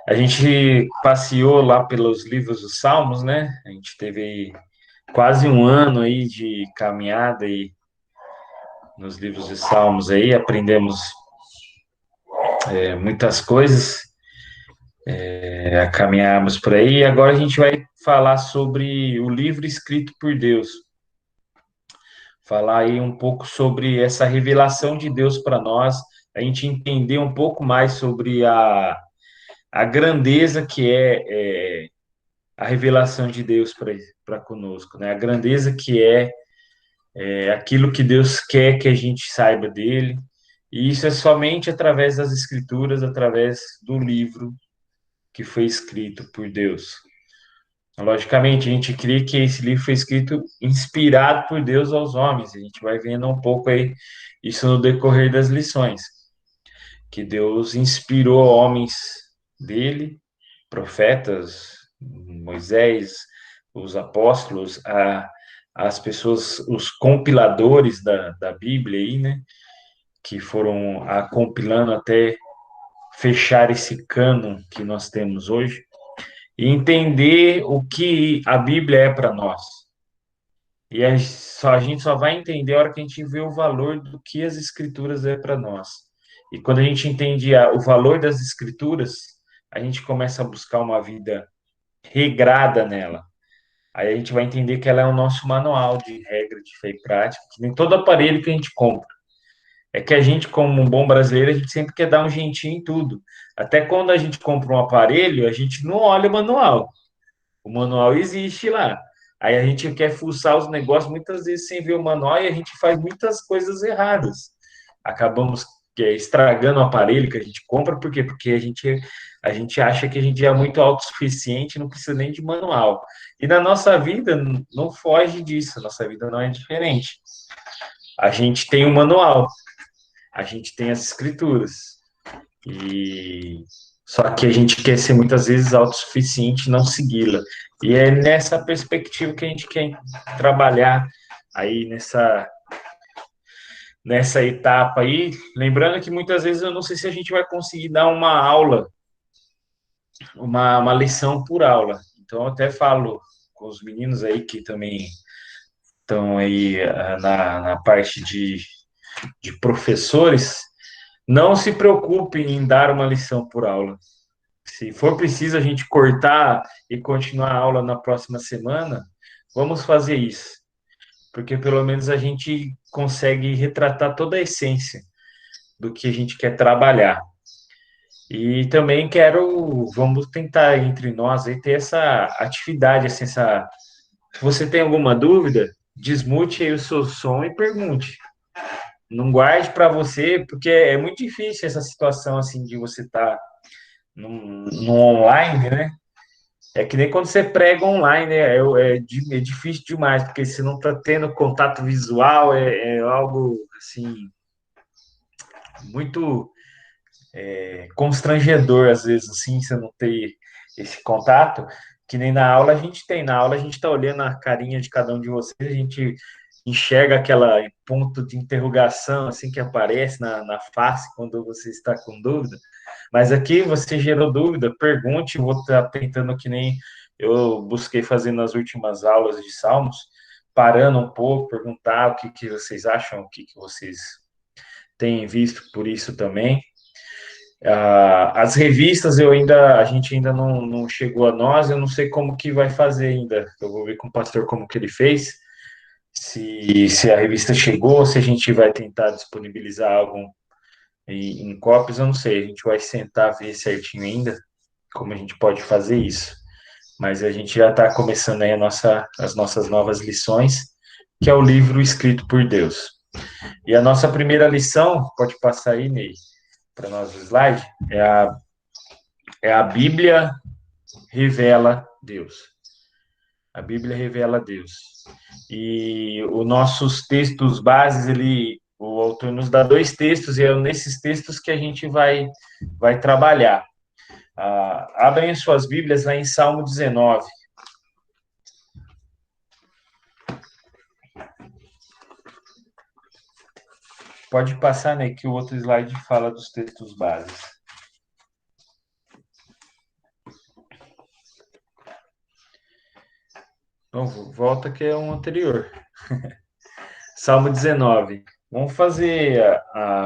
A gente passeou lá pelos livros dos Salmos, né? A gente teve aí quase um ano aí de caminhada aí nos livros dos Salmos aí, aprendemos muitas coisas, caminhamos por aí, e agora a gente vai falar sobre o livro escrito por Deus, falar aí um pouco sobre essa revelação de Deus para nós, a gente entender um pouco mais sobre a grandeza que é a revelação de Deus para conosco, né? A grandeza que é aquilo que Deus quer que a gente saiba dele. E isso é somente através das Escrituras, através do livro que foi escrito por Deus. Logicamente, a gente crê que esse livro foi escrito inspirado por Deus aos homens. A gente vai vendo um pouco aí isso no decorrer das lições, que Deus inspirou homens dele, profetas, Moisés, os apóstolos, as pessoas, os compiladores da Bíblia aí, né, que foram compilando até fechar esse cânon que nós temos hoje e entender o que a Bíblia é para nós. E a gente só vai entender a hora que a gente vê o valor do que as Escrituras é para nós. E quando a gente entende o valor das Escrituras, a gente começa a buscar uma vida regrada nela. Aí a gente vai entender que ela é o nosso manual de regra, de fé e prática, que nem todo aparelho que a gente compra. É que a gente, como um bom brasileiro, a gente sempre quer dar um jeitinho em tudo. Até quando a gente compra um aparelho, a gente não olha o manual. O manual existe lá. Aí a gente quer fuçar os negócios muitas vezes sem ver o manual e a gente faz muitas coisas erradas. Acabamos estragando o aparelho que a gente compra, por quê? Porque a gente acha que a gente é muito autossuficiente, não precisa nem de manual. E na nossa vida não foge disso, a nossa vida não é diferente. A gente tem um manual, a gente tem as escrituras. E só que a gente quer ser muitas vezes autossuficiente e não segui-la. E é nessa perspectiva que a gente quer trabalhar aí nessa etapa aí. Lembrando que muitas vezes eu não sei se a gente vai conseguir dar uma aula, uma lição por aula. Então eu até falo com os meninos aí que também estão aí na parte de professores, não se preocupem em dar uma lição por aula. Se for preciso a gente cortar e continuar a aula na próxima semana, vamos fazer isso, porque pelo menos a gente consegue retratar toda a essência do que a gente quer trabalhar. E também vamos tentar entre nós aí ter essa atividade, assim, se você tem alguma dúvida, desmute aí o seu som e pergunte. Não guarde para você, porque é muito difícil essa situação assim de você estar no online, né? É que nem quando você prega online, né? É difícil demais, porque você não está tendo contato visual, é algo assim muito constrangedor às vezes, assim, você não ter esse contato, que nem na aula a gente tem. Na aula a gente está olhando a carinha de cada um de vocês, a gente enxerga aquela ponto de interrogação assim que aparece na face quando você está com dúvida. Mas aqui você gerou dúvida, pergunte, eu vou estar tentando que nem eu busquei fazer nas últimas aulas de Salmos, parando um pouco, perguntar o que vocês acham, o que vocês têm visto por isso também. As revistas a gente ainda não chegou a nós, eu não sei como que vai fazer ainda. Eu vou ver com o pastor como que ele fez, se a revista chegou, se a gente vai tentar disponibilizar algo em cópias, eu não sei. A gente vai sentar ver certinho ainda como a gente pode fazer isso. Mas a gente já está começando aí as nossas novas lições, que é o livro escrito por Deus. E a nossa primeira lição, pode passar aí, Ney, para nós o slide, é a Bíblia revela Deus. A Bíblia revela Deus. E os nossos textos bases, o autor nos dá dois textos, e é nesses textos que a gente vai trabalhar. Abrem suas Bíblias lá em Salmo 19. Pode passar, né, que o outro slide fala dos textos bases. Não, volta que é um anterior. Salmo 19. Vamos fazer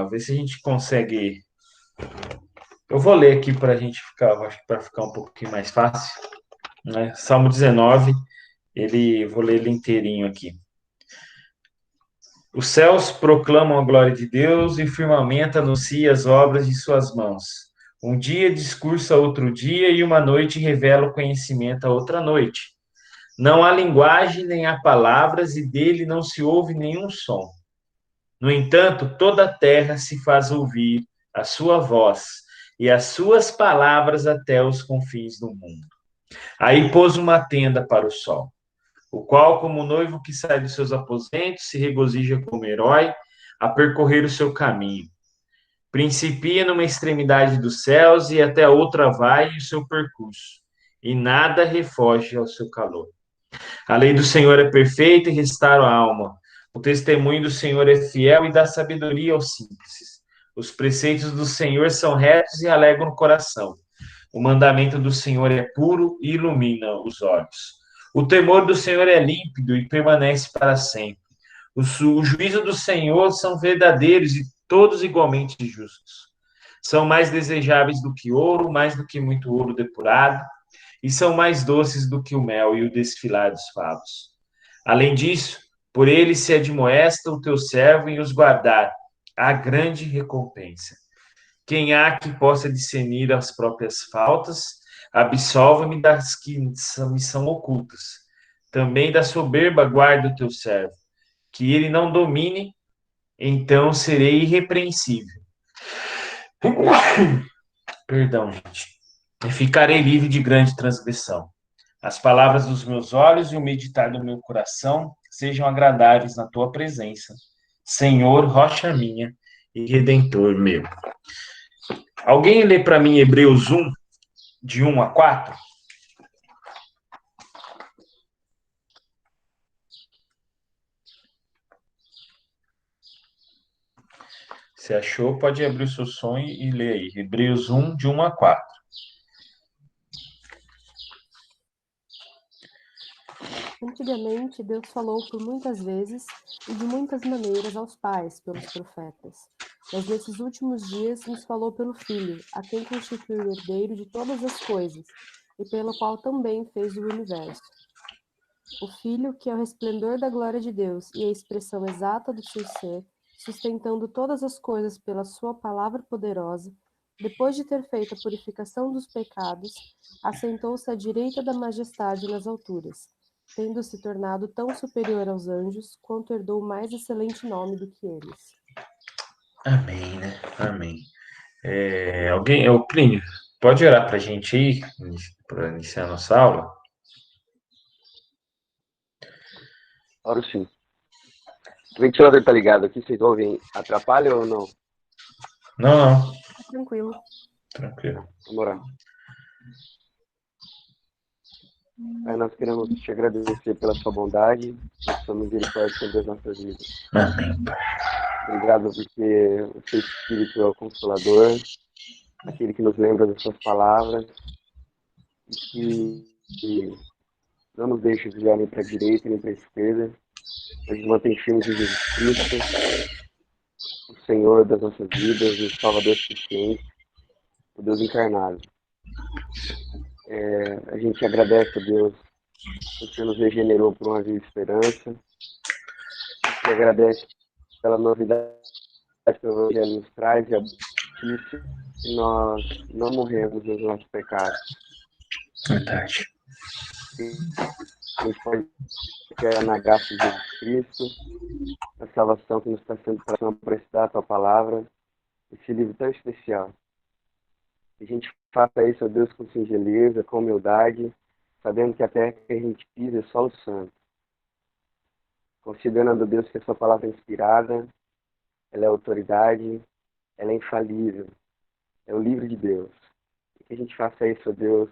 ver se a gente consegue. Eu vou ler aqui para a gente ficar, acho que para ficar um pouquinho mais fácil, né? Salmo 19, vou ler ele inteirinho aqui. Os céus proclamam a glória de Deus e o firmamento anuncia as obras de suas mãos. Um dia discursa outro dia e uma noite revela o conhecimento a outra noite. Não há linguagem nem há palavras e dele não se ouve nenhum som. No entanto, toda a terra se faz ouvir a sua voz e as suas palavras até os confins do mundo. Aí pôs uma tenda para o sol, o qual, como noivo que sai dos seus aposentos, se regozija como herói a percorrer o seu caminho. Principia numa extremidade dos céus e até a outra vai o seu percurso, e nada refoge ao seu calor. A lei do Senhor é perfeita e restaura a alma. O testemunho do Senhor é fiel e dá sabedoria aos simples. Os preceitos do Senhor são retos e alegram o coração. O mandamento do Senhor é puro e ilumina os olhos. O temor do Senhor é límpido e permanece para sempre. O juízo do Senhor são verdadeiros e todos igualmente justos. São mais desejáveis do que ouro, mais do que muito ouro depurado, e são mais doces do que o mel e o desfilar dos favos. Além disso, por ele se admoesta o teu servo em os guardar, há grande recompensa. Quem há que possa discernir as próprias faltas, absolva-me das que me são ocultas. Também da soberba guarda o teu servo, que ele não domine, então serei irrepreensível. Perdão, gente. E ficarei livre de grande transgressão. As palavras dos meus olhos e o meditar do meu coração sejam agradáveis na tua presença, Senhor, rocha minha e redentor meu. Alguém lê para mim Hebreus 1, de 1 a 4? Se achou, pode abrir o seu sonho e ler aí. Hebreus 1, de 1 a 4. Antigamente, Deus falou por muitas vezes e de muitas maneiras aos pais, pelos profetas. Mas nesses últimos dias nos falou pelo Filho, a quem constituiu o herdeiro de todas as coisas, e pelo qual também fez o universo. O Filho, que é o resplendor da glória de Deus e a expressão exata do seu ser, sustentando todas as coisas pela sua palavra poderosa, depois de ter feito a purificação dos pecados, assentou-se à direita da majestade nas alturas, tendo se tornado tão superior aos anjos, quanto herdou mais excelente nome do que eles. Amém, né? Amém. Alguém, o Plínio, pode orar para a gente aí, para iniciar a nossa aula? Oro sim. O ventilador tá ligado aqui, vocês ouvem? Atrapalha ou não? Não, não. Tranquilo. Tranquilo. Vamos orar. Pai, nós queremos te agradecer pela sua bondade, pela sua misericórdia sobre as nossas vidas. Amém, Pai. Obrigado porque o seu Espírito é o Consolador, aquele que nos lembra das suas palavras e que não nos deixa desviar nem para a direita nem para a esquerda, mas nos mantém firmes em Jesus Cristo, o Senhor das nossas vidas, o Salvador suficiente, o Deus encarnado. A gente agradece a Deus porque nos regenerou por uma vida de esperança, e agradece pela novidade que o Evangelho nos traz e a notícia que nós não morremos nos nossos pecados. Verdade. A gente pode confiar na graça de Jesus Cristo, na salvação que nos está sendo prestada a tua palavra, esse livro tão especial. Que a gente faça isso, ó Deus, com singeleza, com humildade, sabendo que a terra que a gente pisa é solo santo. Considerando, Deus, que a sua palavra é inspirada, ela é autoridade, ela é infalível, é o livro de Deus. E que a gente faça isso, ó Deus,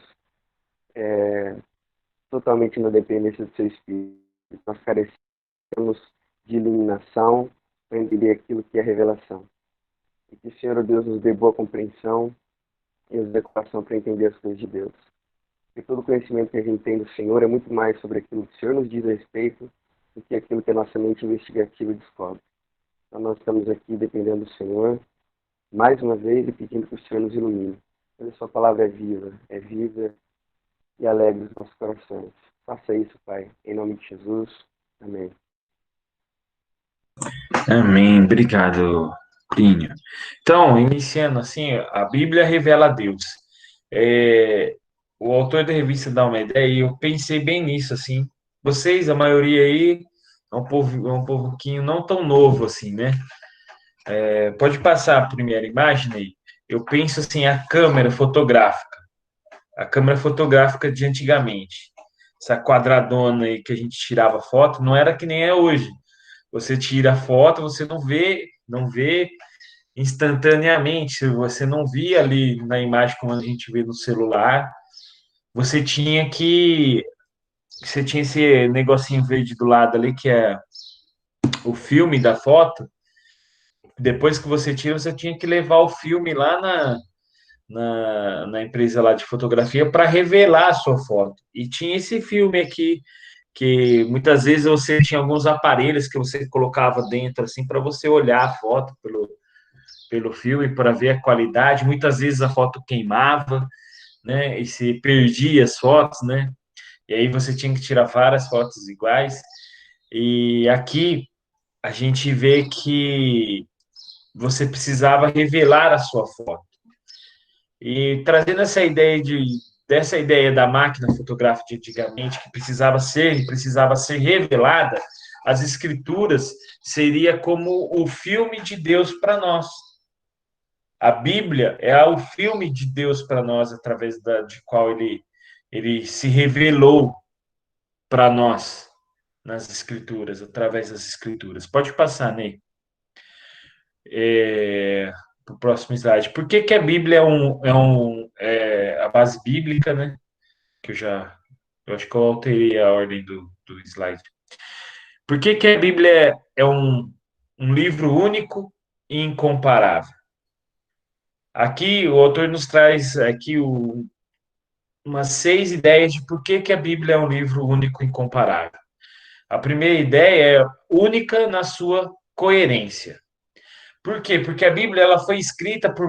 totalmente na dependência do seu Espírito. Nós carecemos de iluminação para entender aquilo que é revelação. E que o Senhor, ó Deus, nos dê boa compreensão e nos dê coração para entender as coisas de Deus. Porque todo conhecimento que a gente tem do Senhor é muito mais sobre aquilo que o Senhor nos diz a respeito do que aquilo que a nossa mente investigativa descobre. Então nós estamos aqui dependendo do Senhor, mais uma vez, e pedindo que o Senhor nos ilumine. Pois a sua palavra é viva e alegre os nossos corações. Faça isso, Pai, em nome de Jesus. Amém. Amém. Obrigado, Plínio. Então, iniciando assim, a Bíblia revela a Deus. É, o autor da revista dá uma ideia e eu pensei bem nisso, assim. Vocês, a maioria aí, é um pouquinho não tão novo assim, né? Pode passar a primeira imagem aí. Eu penso assim, a câmera fotográfica de antigamente. Essa quadradona aí que a gente tirava foto, não era que nem é hoje. Você tira a foto, você não vê instantaneamente, você não via ali na imagem como a gente vê no celular. Você tinha que você tinha esse negocinho verde do lado ali que é o filme da foto. Depois que você tira, você tinha que levar o filme lá na empresa lá de fotografia para revelar a sua foto. E tinha esse filme aqui, que muitas vezes você tinha alguns aparelhos que você colocava dentro, assim, para você olhar a foto pelo filme, para ver a qualidade. Muitas vezes a foto queimava, né? E se perdia as fotos, né? E aí você tinha que tirar várias fotos iguais. E aqui a gente vê que você precisava revelar a sua foto. E trazendo dessa ideia da máquina fotográfica de antigamente, que precisava ser revelada, as escrituras seria como o filme de Deus para nós. A Bíblia é o filme de Deus para nós, através de qual ele se revelou para nós nas escrituras, através das escrituras. Pode passar, Ney. Para o próximo slide. Por que a Bíblia é a base bíblica, né? Que eu acho que eu alterei a ordem do slide. Por que a Bíblia é um livro único e incomparável? Aqui o autor nos traz aqui umas 6 ideias de por que a Bíblia é um livro único e incomparável. A primeira ideia é única na sua coerência. Por quê? Porque a Bíblia ela foi escrita por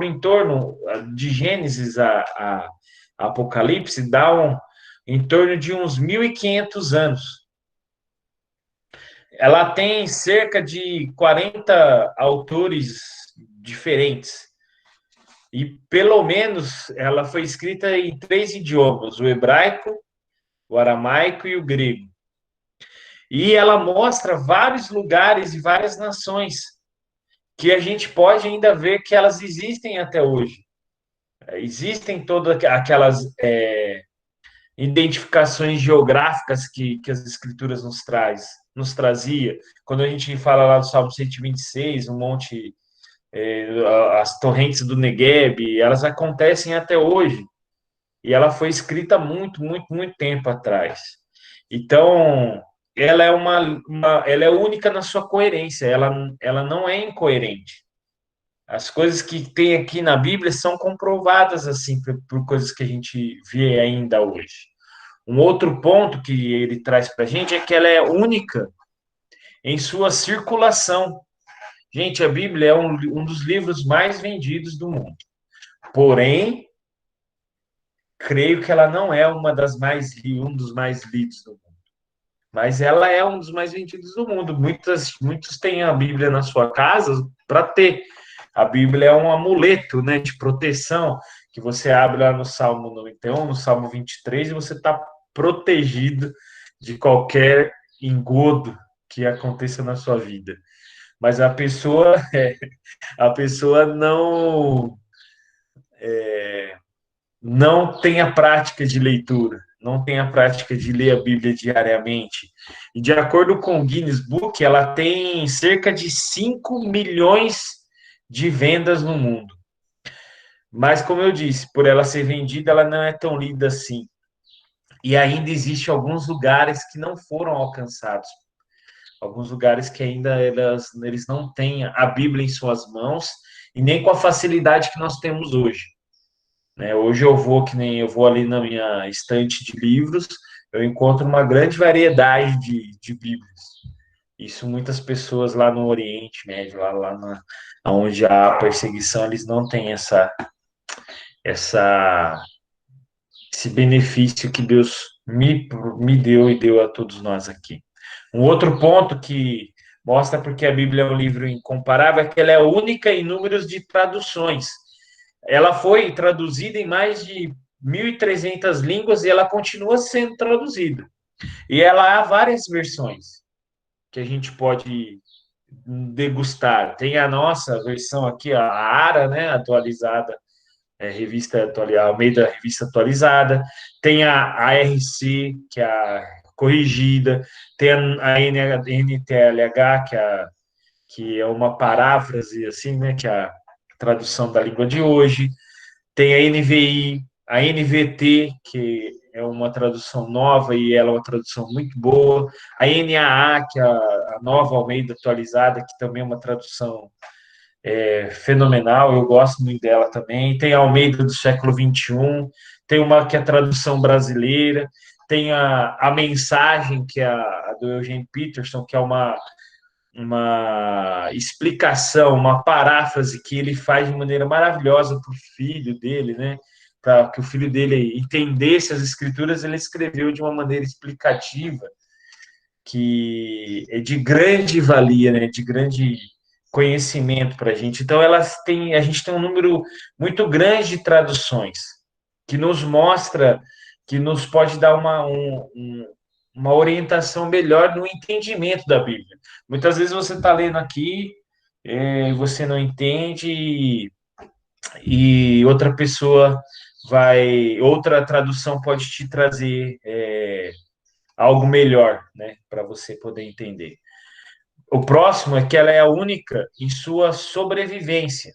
em torno de Gênesis a Apocalipse, em torno de uns 1.500 anos. Ela tem cerca de 40 autores diferentes. E, pelo menos, ela foi escrita em 3 idiomas: o hebraico, o aramaico e o grego. E ela mostra vários lugares e várias nações que a gente pode ainda ver que elas existem até hoje. Existem todas aquelas identificações geográficas que as escrituras nos trazia. Quando a gente fala lá do Salmo 126, um monte, as torrentes do Negueb, elas acontecem até hoje. E ela foi escrita muito, muito, muito tempo atrás. Então, ela ela é única na sua coerência, ela não é incoerente. As coisas que tem aqui na Bíblia são comprovadas assim por coisas que a gente vê ainda hoje. Um outro ponto que ele traz para a gente é que ela é única em sua circulação. Gente, a Bíblia é um dos livros mais vendidos do mundo. Porém, creio que ela não é um dos mais lidos do mundo. Mas ela é um dos mais vendidos do mundo. Muitos têm a Bíblia na sua casa para ter. A Bíblia é um amuleto, né, de proteção, que você abre lá no Salmo 91, no Salmo 23, e você está protegido de qualquer engodo que aconteça na sua vida. Mas a pessoa não tem a prática de leitura, não tem a prática de ler a Bíblia diariamente. E de acordo com o Guinness Book, ela tem cerca de 5 milhões de vendas no mundo. Mas, como eu disse, por ela ser vendida, ela não é tão lida assim. E ainda existe alguns lugares que não foram alcançados. Alguns lugares que ainda eles não têm a Bíblia em suas mãos e nem com a facilidade que nós temos hoje. né? Hoje que nem eu vou ali na minha estante de livros, eu encontro uma grande variedade de Bíblias. Isso muitas pessoas lá no Oriente Médio, onde há perseguição, eles não têm essa, esse benefício que Deus me deu e deu a todos nós aqui. Um outro ponto que mostra porque a Bíblia é um livro incomparável é que ela é única em números de traduções. Ela foi traduzida em mais de 1.300 línguas e ela continua sendo traduzida. E ela há várias versões que a gente pode degustar. Tem a nossa versão aqui, a ARA, né, atualizada, revista atualizada, Almeida Revista Atualizada. Tem a ARC, que é a corrigida. Tem a NTLH, que é uma paráfrase, assim, né, que é a tradução da língua de hoje. Tem a NVI, a NVT, que é uma tradução nova e ela é uma tradução muito boa. A NAA, que é a nova Almeida atualizada, que também é uma tradução fenomenal, eu gosto muito dela também. Tem a Almeida do século XXI, tem uma que é a tradução brasileira, tem a Mensagem, que é a do Eugene Peterson, que é uma explicação, uma paráfrase que ele faz de maneira maravilhosa para o filho dele, né? Para que o filho dele entendesse as escrituras, ele escreveu de uma maneira explicativa, que é de grande valia, né? De grande conhecimento para a gente. Então, a gente tem um número muito grande de traduções que nos mostra, que nos pode dar uma orientação melhor no entendimento da Bíblia. Muitas vezes você está lendo aqui, você não entende, e outra tradução pode te trazer algo melhor, né, para você poder entender. O próximo é que ela é a única em sua sobrevivência,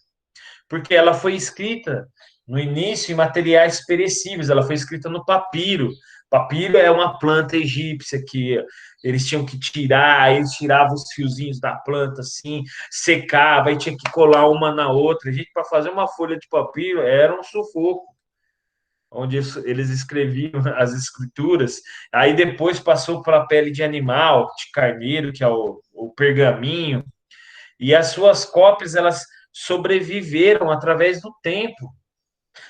porque ela foi escrita no início em materiais perecíveis, ela foi escrita no papiro. Papiro é uma planta egípcia que eles tinham que tirar, eles tiravam os fiozinhos da planta assim, secava, e tinha que colar uma na outra. A gente, para fazer uma folha de papiro, era um sufoco, onde eles escreviam as escrituras. Aí depois passou para a pele de animal, de carneiro, que é o pergaminho, e as suas cópias, elas sobreviveram através do tempo,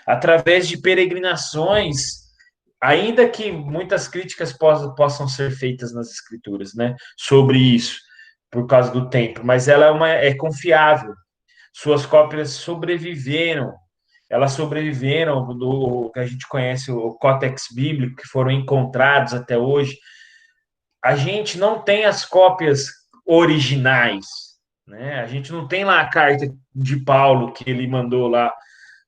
através de peregrinações, ainda que muitas críticas possam ser feitas nas escrituras, né, sobre isso, por causa do tempo, mas ela é confiável. Suas cópias sobreviveram, elas sobreviveram do que a gente conhece, o Códex Bíblico, que foram encontrados até hoje. A gente não tem as cópias originais, né? A gente não tem lá a carta de Paulo que ele mandou lá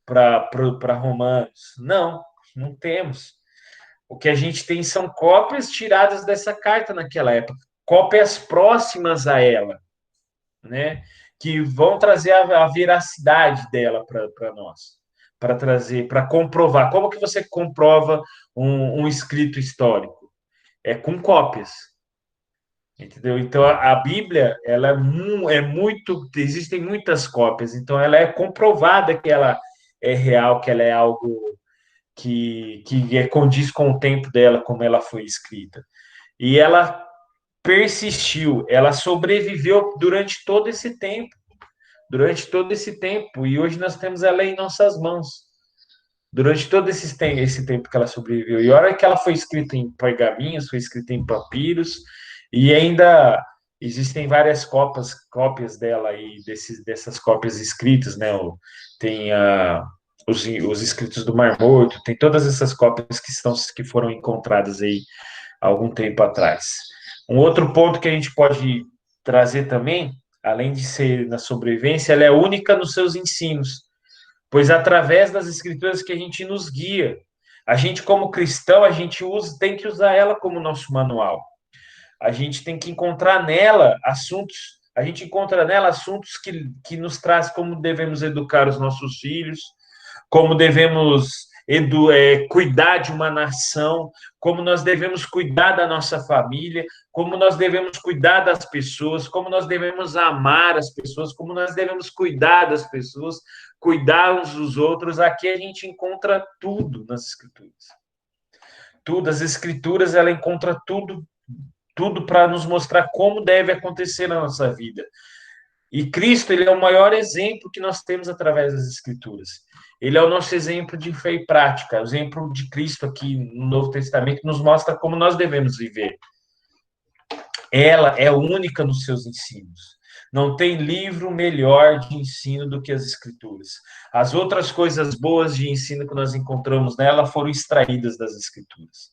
para Romanos. Não, não temos. O que a gente tem são cópias tiradas dessa carta naquela época, cópias próximas a ela, né? Que vão trazer a veracidade dela para nós, para trazer, para comprovar. Como que você comprova um escrito histórico? É com cópias. Entendeu? Então, a Bíblia, ela é muito, existem muitas cópias, então ela é comprovada que ela é real, que ela é algo que condiz com o tempo dela, como ela foi escrita. E ela persistiu, ela sobreviveu durante todo esse tempo, e hoje nós temos ela em nossas mãos, durante todo esse tempo que ela sobreviveu. E a hora que ela foi escrita em pergaminhos, foi escrita em papiros, e ainda existem várias cópias dela aí, dessas cópias escritas, né? Tem os escritos do Mar Morto, tem todas essas cópias que foram encontradas aí há algum tempo atrás. Um outro ponto que a gente pode trazer também, além de ser na sobrevivência, ela é única nos seus ensinos, pois através das escrituras que a gente nos guia. A gente, como cristão, tem que usar ela como nosso manual. A gente tem que encontrar nela assuntos, a gente encontra nela assuntos que nos traz como devemos educar os nossos filhos, como devemos cuidar de uma nação, como nós devemos cuidar da nossa família, como nós devemos cuidar das pessoas, como nós devemos amar as pessoas, como nós devemos cuidar das pessoas, cuidar uns dos outros. Aqui a gente encontra tudo nas Escrituras. Tudo, as Escrituras, ela encontra tudo para nos mostrar como deve acontecer na nossa vida. E Cristo, ele é o maior exemplo que nós temos através das Escrituras. Ele é o nosso exemplo de fé e prática. O exemplo de Cristo aqui no Novo Testamento nos mostra como nós devemos viver. Ela é única nos seus ensinos. Não tem livro melhor de ensino do que as Escrituras. As outras coisas boas de ensino que nós encontramos nela foram extraídas das Escrituras.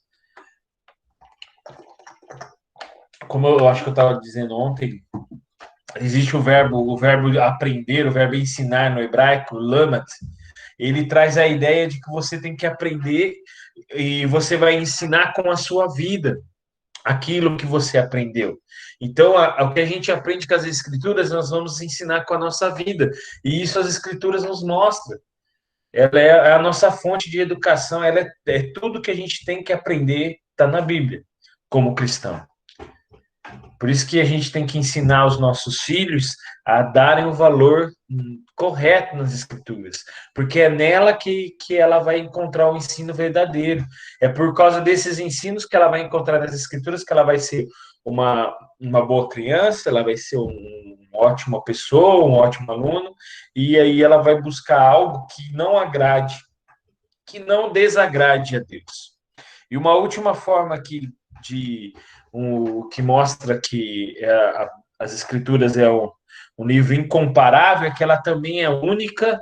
Como eu acho que eu estava dizendo ontem, existe o verbo aprender, o verbo ensinar no hebraico, lamat. Ele traz a ideia de que você tem que aprender e você vai ensinar com a sua vida aquilo que você aprendeu. Então, o que a gente aprende com as Escrituras, nós vamos ensinar com a nossa vida. E isso as Escrituras nos mostram. Ela é a nossa fonte de educação, ela é tudo que a gente tem que aprender, está na Bíblia, como cristão. Por isso que a gente tem que ensinar os nossos filhos a darem o valor correto nas Escrituras, porque é nela que ela vai encontrar o ensino verdadeiro. É por causa desses ensinos que ela vai encontrar nas Escrituras que ela vai ser uma boa criança, ela vai ser uma ótima pessoa, um ótimo aluno, e aí ela vai buscar algo que não agrade, que não desagrade a Deus. E uma última forma aqui que mostra que as Escrituras é um livro incomparável, é que ela também é única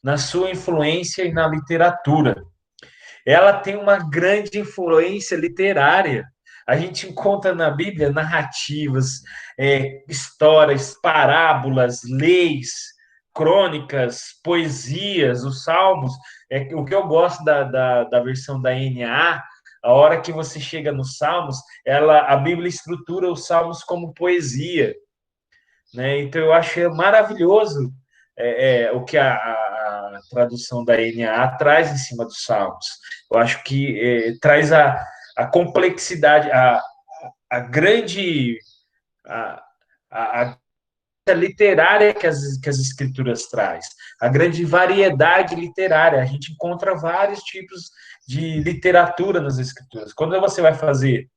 na sua influência e na literatura. Ela tem uma grande influência literária. A gente encontra na Bíblia narrativas, histórias, parábolas, leis, crônicas, poesias, os salmos. O que eu gosto da versão da NAA, a hora que você chega nos Salmos, a Bíblia estrutura os Salmos como poesia, né? Então eu acho maravilhoso o que a tradução da NAA traz em cima dos Salmos. Eu acho que traz a complexidade, a grande a literária que as Escrituras traz, a grande variedade literária. A gente encontra vários tipos de literatura nas Escrituras. Quando você vai fazer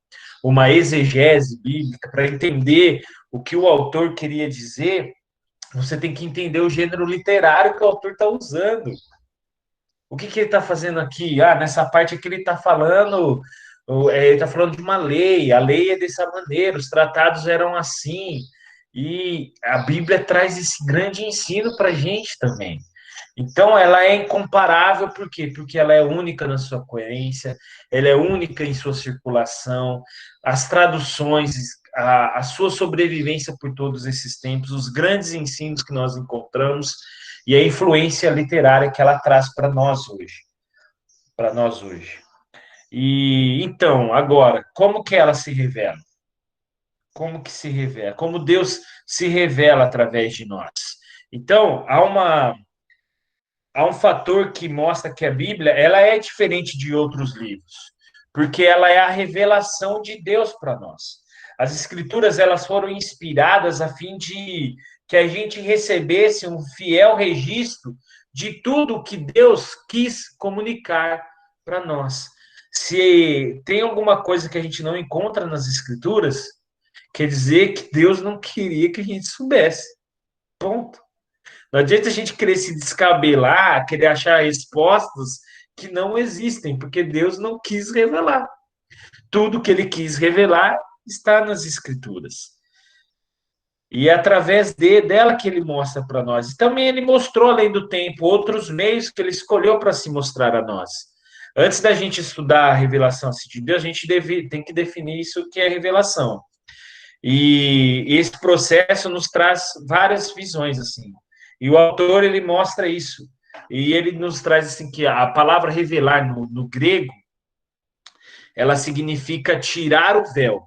uma exegese bíblica para entender o que o autor queria dizer, você tem que entender o gênero literário que o autor está usando. O que ele está fazendo aqui? Nessa parte aqui ele está falando de uma lei, a lei é dessa maneira, os tratados eram assim. E a Bíblia traz esse grande ensino para a gente também. Então, ela é incomparável, por quê? Porque ela é única na sua coerência, ela é única em sua circulação, as traduções, a sua sobrevivência por todos esses tempos, os grandes ensinos que nós encontramos e a influência literária que ela traz para nós hoje. Para nós hoje. E, então, agora, como que ela se revela? Como que se revela? Como Deus se revela através de nós? Então, há um fator que mostra que a Bíblia ela é diferente de outros livros, porque ela é a revelação de Deus para nós. As Escrituras elas foram inspiradas a fim de que a gente recebesse um fiel registro de tudo que Deus quis comunicar para nós. Se tem alguma coisa que a gente não encontra nas Escrituras, quer dizer que Deus não queria que a gente soubesse. Ponto. Não adianta a gente querer se descabelar, querer achar respostas que não existem, porque Deus não quis revelar. Tudo que ele quis revelar está nas Escrituras. E é através dela que ele mostra para nós. E também ele mostrou, além do tempo, outros meios que ele escolheu para se mostrar a nós. Antes da gente estudar a revelação de Deus, a gente tem que definir isso que é revelação. E esse processo nos traz várias visões, assim. E o autor, ele mostra isso. E ele nos traz, assim, que a palavra revelar no grego, ela significa tirar o véu.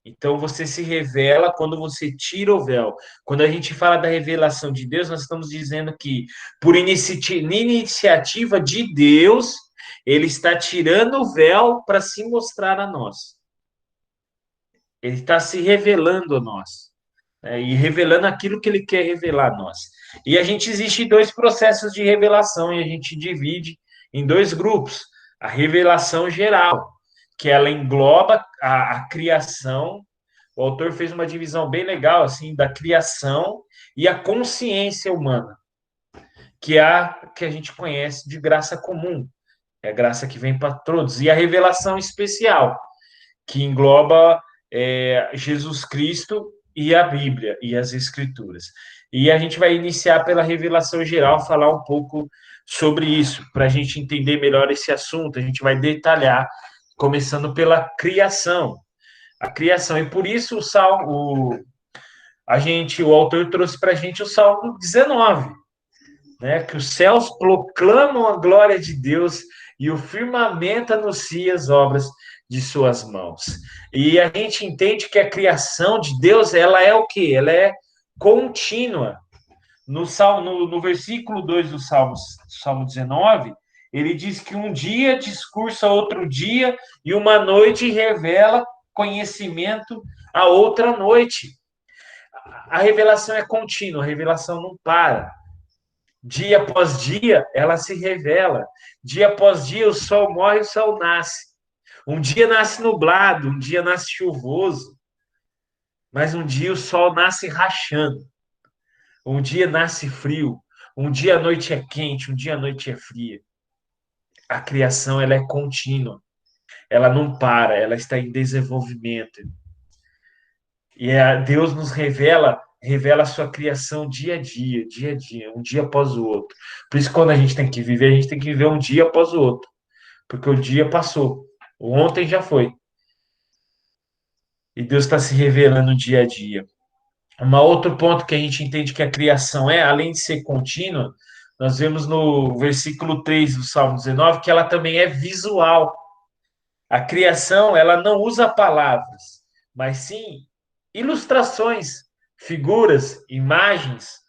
Então, você se revela quando você tira o véu. Quando a gente fala da revelação de Deus, nós estamos dizendo que, por iniciativa de Deus, ele está tirando o véu para se mostrar a nós. Ele está se revelando a nós, né? E revelando aquilo que ele quer revelar a nós. E a gente existe dois processos de revelação e a gente divide em dois grupos. A revelação geral, que ela engloba a criação. O autor fez uma divisão bem legal assim da criação e a consciência humana, que é a que a gente conhece de graça comum, é a graça que vem para todos, e a revelação especial, que engloba Jesus Cristo e a Bíblia e as Escrituras. E a gente vai iniciar pela revelação geral, falar um pouco sobre isso, para a gente entender melhor esse assunto. A gente vai detalhar, começando pela criação. A criação, e por isso o autor trouxe para a gente o Salmo 19, né? Que os céus proclamam a glória de Deus e o firmamento anuncia as obras de suas mãos. E a gente entende que a criação de Deus, ela é o quê? Ela é contínua. No versículo 2 do Salmo 19, ele diz que um dia discursa outro dia e uma noite revela conhecimento a outra noite. A revelação é contínua, a revelação não para. Dia após dia, ela se revela. Dia após dia, o sol morre e o sol nasce. Um dia nasce nublado, um dia nasce chuvoso, mas um dia o sol nasce rachando. Um dia nasce frio, um dia a noite é quente, um dia a noite é fria. A criação, ela é contínua. Ela não para, ela está em desenvolvimento. E Deus nos revela a sua criação dia a dia, um dia após o outro. Por isso, quando a gente tem que viver, a gente tem que viver um dia após o outro, porque o dia passou, o ontem já foi. E Deus está se revelando dia a dia. Um outro ponto que a gente entende que a criação além de ser contínua, nós vemos no versículo 3 do Salmo 19, que ela também é visual. A criação, ela não usa palavras, mas sim ilustrações, figuras, imagens.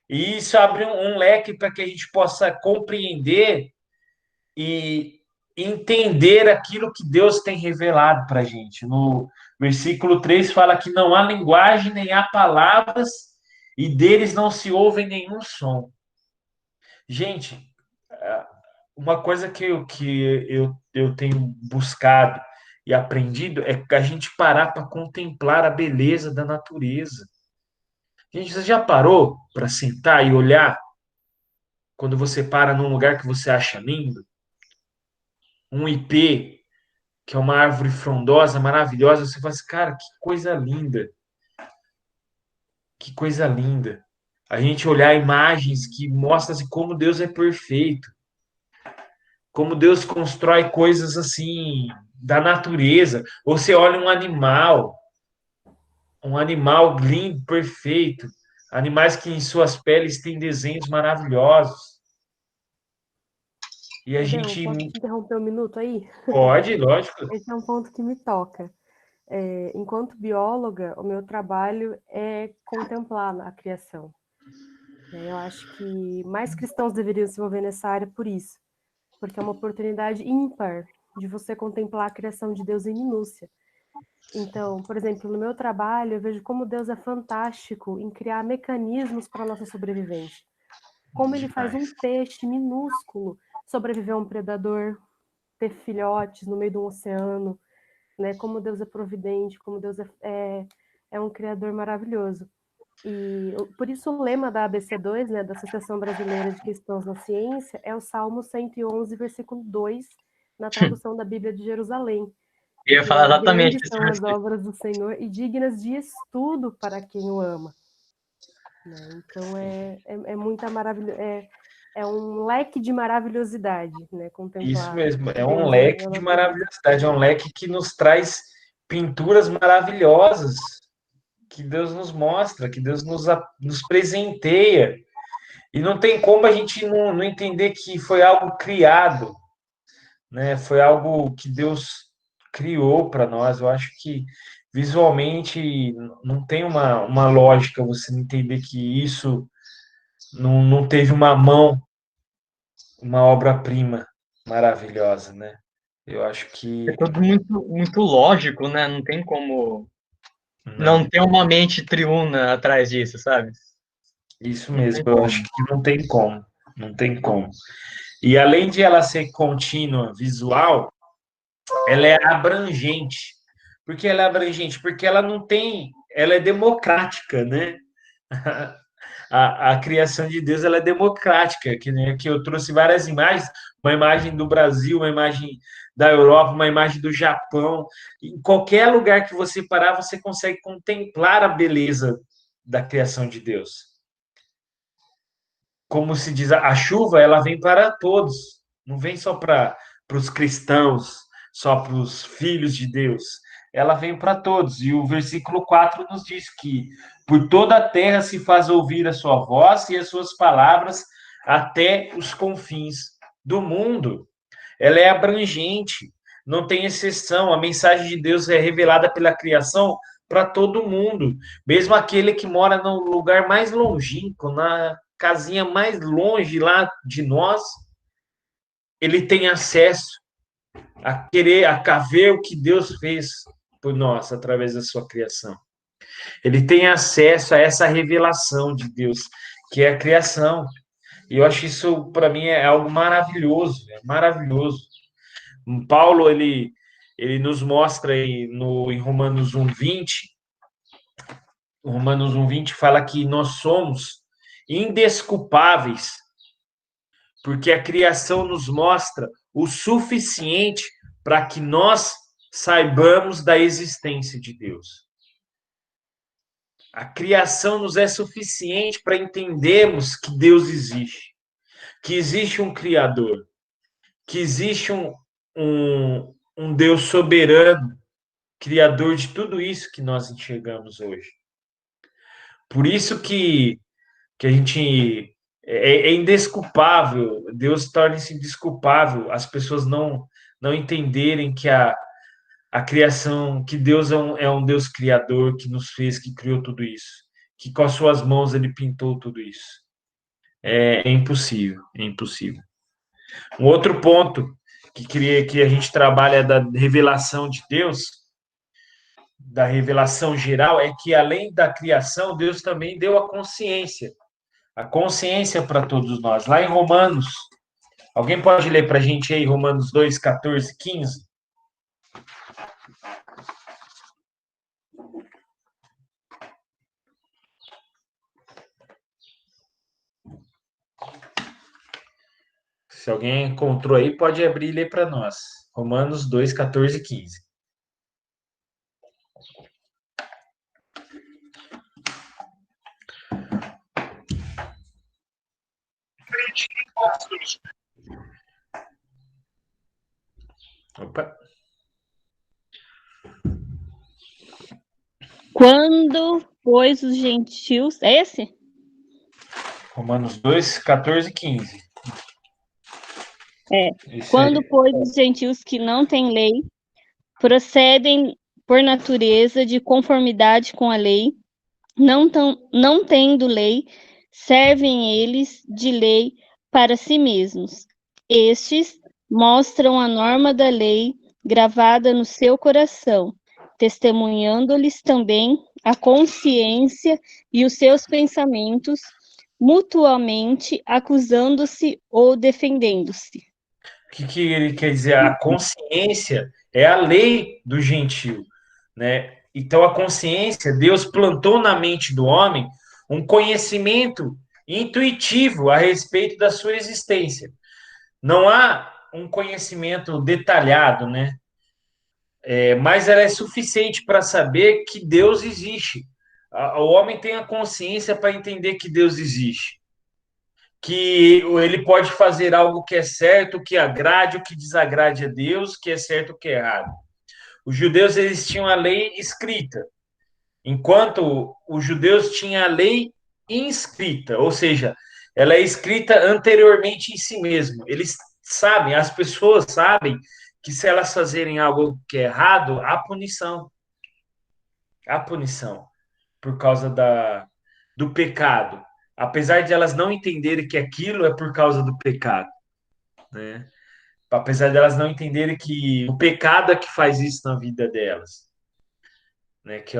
E isso abre um leque para que a gente possa compreender e entender aquilo que Deus tem revelado para a gente. No versículo 3 fala que não há linguagem, nem há palavras, e deles não se ouve nenhum som. Gente, uma coisa que eu tenho buscado e aprendido é a gente parar para contemplar a beleza da natureza. Gente, você já parou para sentar e olhar quando você para num lugar que você acha lindo? Um ipê, que é uma árvore frondosa, maravilhosa, você fala assim, cara, que coisa linda. Que coisa linda. A gente olhar imagens que mostram assim, como Deus é perfeito. Como Deus constrói coisas assim da natureza. Ou você olha um animal lindo, perfeito. Animais que em suas peles têm desenhos maravilhosos. E a Adão, gente posso te interromper um minuto aí? pode, lógico. Esse é um ponto que me toca. Enquanto bióloga, o meu trabalho é contemplar a criação. Eu acho que mais cristãos deveriam se envolver nessa área por isso, porque é uma oportunidade ímpar de você contemplar a criação de Deus em minúcia. Então, por exemplo, no meu trabalho, eu vejo como Deus é fantástico em criar mecanismos para a nossa sobrevivência. Como ele faz um peixe minúsculo sobreviver a um predador, ter filhotes no meio de um oceano, né? Como Deus é providente, como Deus é um criador maravilhoso. E por isso o lema da ABC2, né, da Associação Brasileira de Cristãos na Ciência, é o Salmo 111, versículo 2, na tradução da Bíblia de Jerusalém. Eu ia falar exatamente Grandes isso. são as obras do Senhor e dignas de estudo para quem o ama. Né? Então é muita maravilha, é um leque de maravilhosidade, né? Contemplar. Isso mesmo, é um Deus leque de maravilhosidade, é um leque que nos traz pinturas maravilhosas, que Deus nos mostra, que Deus nos presenteia. E não tem como a gente não entender que foi algo criado, né? Foi algo que Deus criou para nós. Eu acho que visualmente não tem uma lógica você entender que isso não teve uma mão, uma obra-prima. maravilhosa, né? Eu acho É que tudo muito lógico, né? Não tem como não. não ter uma mente triuna atrás disso, sabe? Isso Não mesmo, tem eu acho como. que não tem como, não tem como. E além de ela ser contínua, visual, ela é abrangente. Por que ela é abrangente? Porque ela não tem, ela é democrática, né? A criação de Deus ela é democrática, que eu trouxe várias imagens, uma imagem do Brasil, uma imagem da Europa, uma imagem do Japão. Em qualquer lugar que você parar, você consegue contemplar a beleza da criação de Deus. Como se diz, a chuva ela vem para todos, não vem só para os cristãos, só para os filhos de Deus. Ela vem para todos. E o versículo 4 nos diz que por toda a terra se faz ouvir a sua voz e as suas palavras até os confins do mundo. Ela é abrangente, não tem exceção. A mensagem de Deus é revelada pela criação para todo mundo, mesmo aquele que mora no lugar mais longínquo, na casinha mais longe lá de nós, ele tem acesso a ver o que Deus fez por nós através da sua criação. Ele tem acesso a essa revelação de Deus, que é a criação. E eu acho isso, para mim, é algo maravilhoso, é maravilhoso. Paulo, ele nos mostra aí em Romanos 1:20, Romanos 1:20 fala que nós somos indesculpáveis, porque a criação nos mostra o suficiente para que nós saibamos da existência de Deus. A criação nos é suficiente para entendermos que Deus existe, que existe um Criador, que existe um Deus soberano, Criador de tudo isso que nós enxergamos hoje. Por isso que a gente é indesculpável, Deus torna-se indesculpável as pessoas não entenderem que a criação, que Deus é um Deus criador, que nos fez, que criou tudo isso, que com as suas mãos ele pintou tudo isso. É impossível, é impossível. Um outro ponto que a gente trabalha da revelação de Deus, da revelação geral, é que além da criação, Deus também deu a consciência para todos nós. Lá em Romanos, alguém pode ler para a gente aí, Romanos 2, 14, 15? Se alguém encontrou aí, pode abrir e ler para nós. Romanos 2, 14 e 15. Opa. Quando, pois, os gentios. É esse? Romanos 2, 14 e 15. É. Esse Quando, aí. pois, os gentios que não têm lei procedem por natureza de conformidade com a lei, não tendo lei, servem eles de lei para si mesmos. Estes mostram a norma da lei gravada no seu coração, testemunhando-lhes também a consciência e os seus pensamentos, mutuamente acusando-se ou defendendo-se. O que ele quer dizer? A consciência é a lei do gentio, né? Então, a consciência, Deus plantou na mente do homem um conhecimento intuitivo a respeito da sua existência. Não há um conhecimento detalhado, né? Mas ela é suficiente para saber que Deus existe. O homem tem a consciência para entender que Deus existe, que ele pode fazer algo que é certo, que agrade, o que desagrade a Deus, que é certo, o que é errado. Os judeus eles tinham a lei escrita, enquanto os judeus tinham a lei inscrita, ou seja, ela é escrita anteriormente em si mesmo. Eles sabem, as pessoas sabem que se elas fazerem algo que é errado, há punição por causa do pecado, apesar de elas não entenderem que aquilo é por causa do pecado, né? apesar delas não entenderem que o pecado é que faz isso na vida delas, né? Que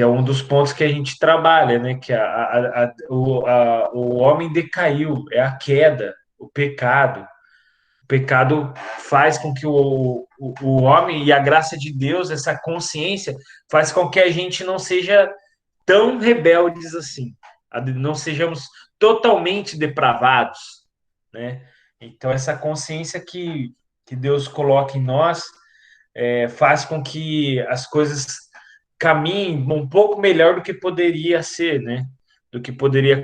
é um dos pontos que a gente trabalha, né? Que o homem decaiu, é a queda, o pecado. O pecado faz com que o homem e a graça de Deus, essa consciência, faz com que a gente não seja tão rebeldes assim, não sejamos totalmente depravados, né? Então, essa consciência que Deus coloca em nós faz com que as coisas caminhem um pouco melhor do que poderia ser, né? Do que poderia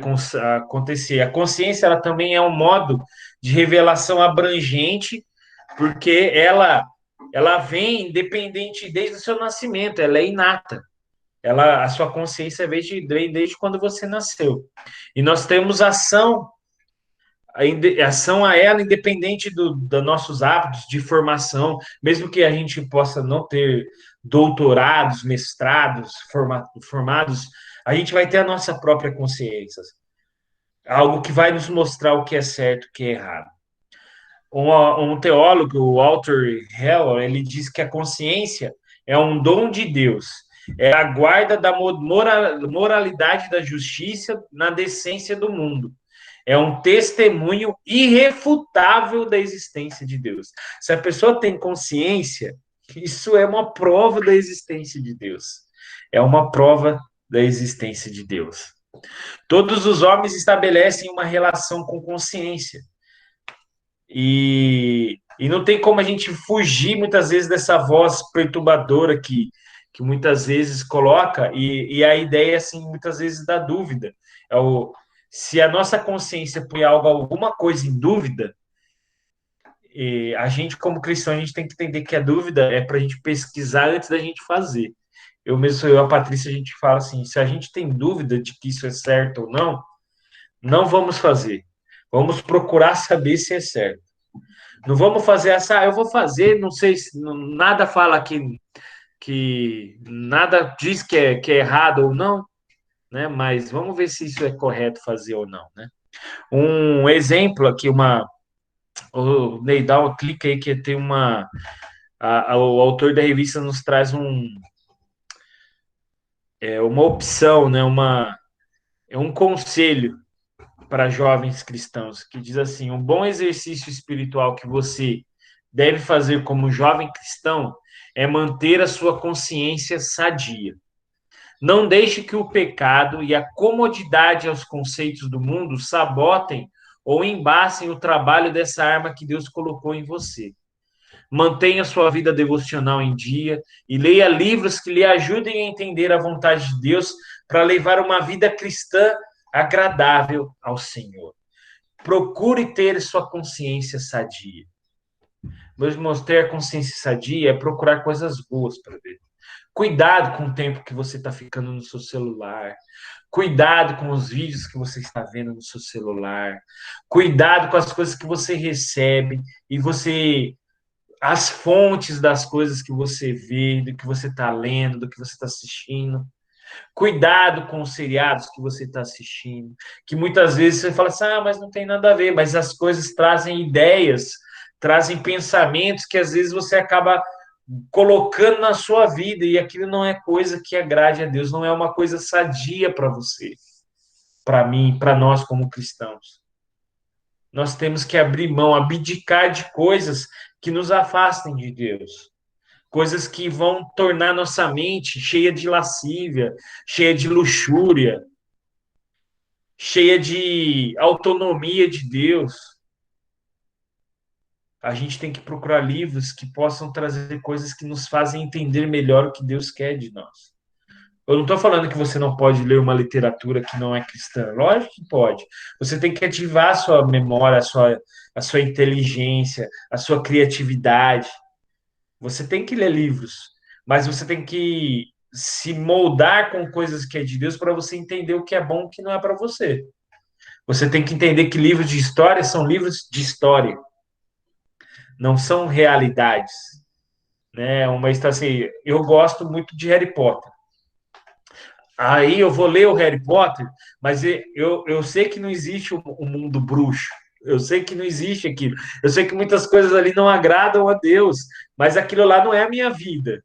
acontecer. A consciência, ela também é um modo de revelação abrangente, porque ela vem independente desde o seu nascimento, ela é inata. A sua consciência vem desde quando você nasceu. E nós temos ação a ela, independente dos nossos hábitos de formação, mesmo que a gente possa não ter doutorados, mestrados, formados, a gente vai ter a nossa própria consciência. Algo que vai nos mostrar o que é certo e o que é errado. Um teólogo, o Walter Hell, ele diz que a consciência é um dom de Deus, é a guarda da moralidade da justiça na decência do mundo. É um testemunho irrefutável da existência de Deus. Se a pessoa tem consciência, isso é uma prova da existência de Deus. É uma prova da existência de Deus. Todos os homens estabelecem uma relação com consciência. E não tem como a gente fugir muitas vezes dessa voz perturbadora que muitas vezes coloca, e a ideia, assim, muitas vezes da dúvida. Se a nossa consciência põe alguma coisa em dúvida, a gente, como cristão, a gente tem que entender que a dúvida é para a gente pesquisar antes da gente fazer. Eu mesmo, eu e a Patrícia, a gente fala assim, se a gente tem dúvida de que isso é certo ou não, não vamos fazer. Vamos procurar saber se é certo. Não vamos fazer essa, eu vou fazer, não sei, nada fala que nada diz que é errado ou não, né? Mas vamos ver se isso é correto fazer ou não, né? Um exemplo aqui, o Neidal, clica aí que tem o autor da revista nos traz uma opção, né? Um conselho para jovens cristãos, que diz assim: um bom exercício espiritual que você deve fazer como jovem cristão é manter a sua consciência sadia. Não deixe que o pecado e a comodidade aos conceitos do mundo sabotem ou embacem o trabalho dessa arma que Deus colocou em você. Mantenha sua vida devocional em dia e leia livros que lhe ajudem a entender a vontade de Deus para levar uma vida cristã agradável ao Senhor. Procure ter sua consciência sadia. Mas ter a consciência sadia é procurar coisas boas para ver. Cuidado com o tempo que você está ficando no seu celular. Cuidado com os vídeos que você está vendo no seu celular. Cuidado com as coisas que você recebe e as fontes das coisas que você vê, do que você está lendo, do que você está assistindo. Cuidado com os seriados que você está assistindo, que muitas vezes você fala assim, mas não tem nada a ver, mas as coisas trazem ideias, trazem pensamentos que às vezes você acaba colocando na sua vida e aquilo não é coisa que agrade a Deus, não é uma coisa sadia para você, para mim, para nós como cristãos. Nós temos que abrir mão, abdicar de coisas que nos afastem de Deus. Coisas que vão tornar nossa mente cheia de lascívia, cheia de luxúria, cheia de autonomia de Deus. A gente tem que procurar livros que possam trazer coisas que nos fazem entender melhor o que Deus quer de nós. Eu não estou falando que você não pode ler uma literatura que não é cristã. Lógico que pode. Você tem que ativar a sua memória, a sua inteligência, a sua criatividade. Você tem que ler livros, mas você tem que se moldar com coisas que é de Deus para você entender o que é bom e o que não é para você. Você tem que entender que livros de história são livros de história, não são realidades. Né? Uma história assim, eu gosto muito de Harry Potter. Aí eu vou ler o Harry Potter, mas eu sei que não existe um mundo bruxo. Eu sei que não existe aquilo. Eu sei que muitas coisas ali não agradam a Deus, mas aquilo lá não é a minha vida.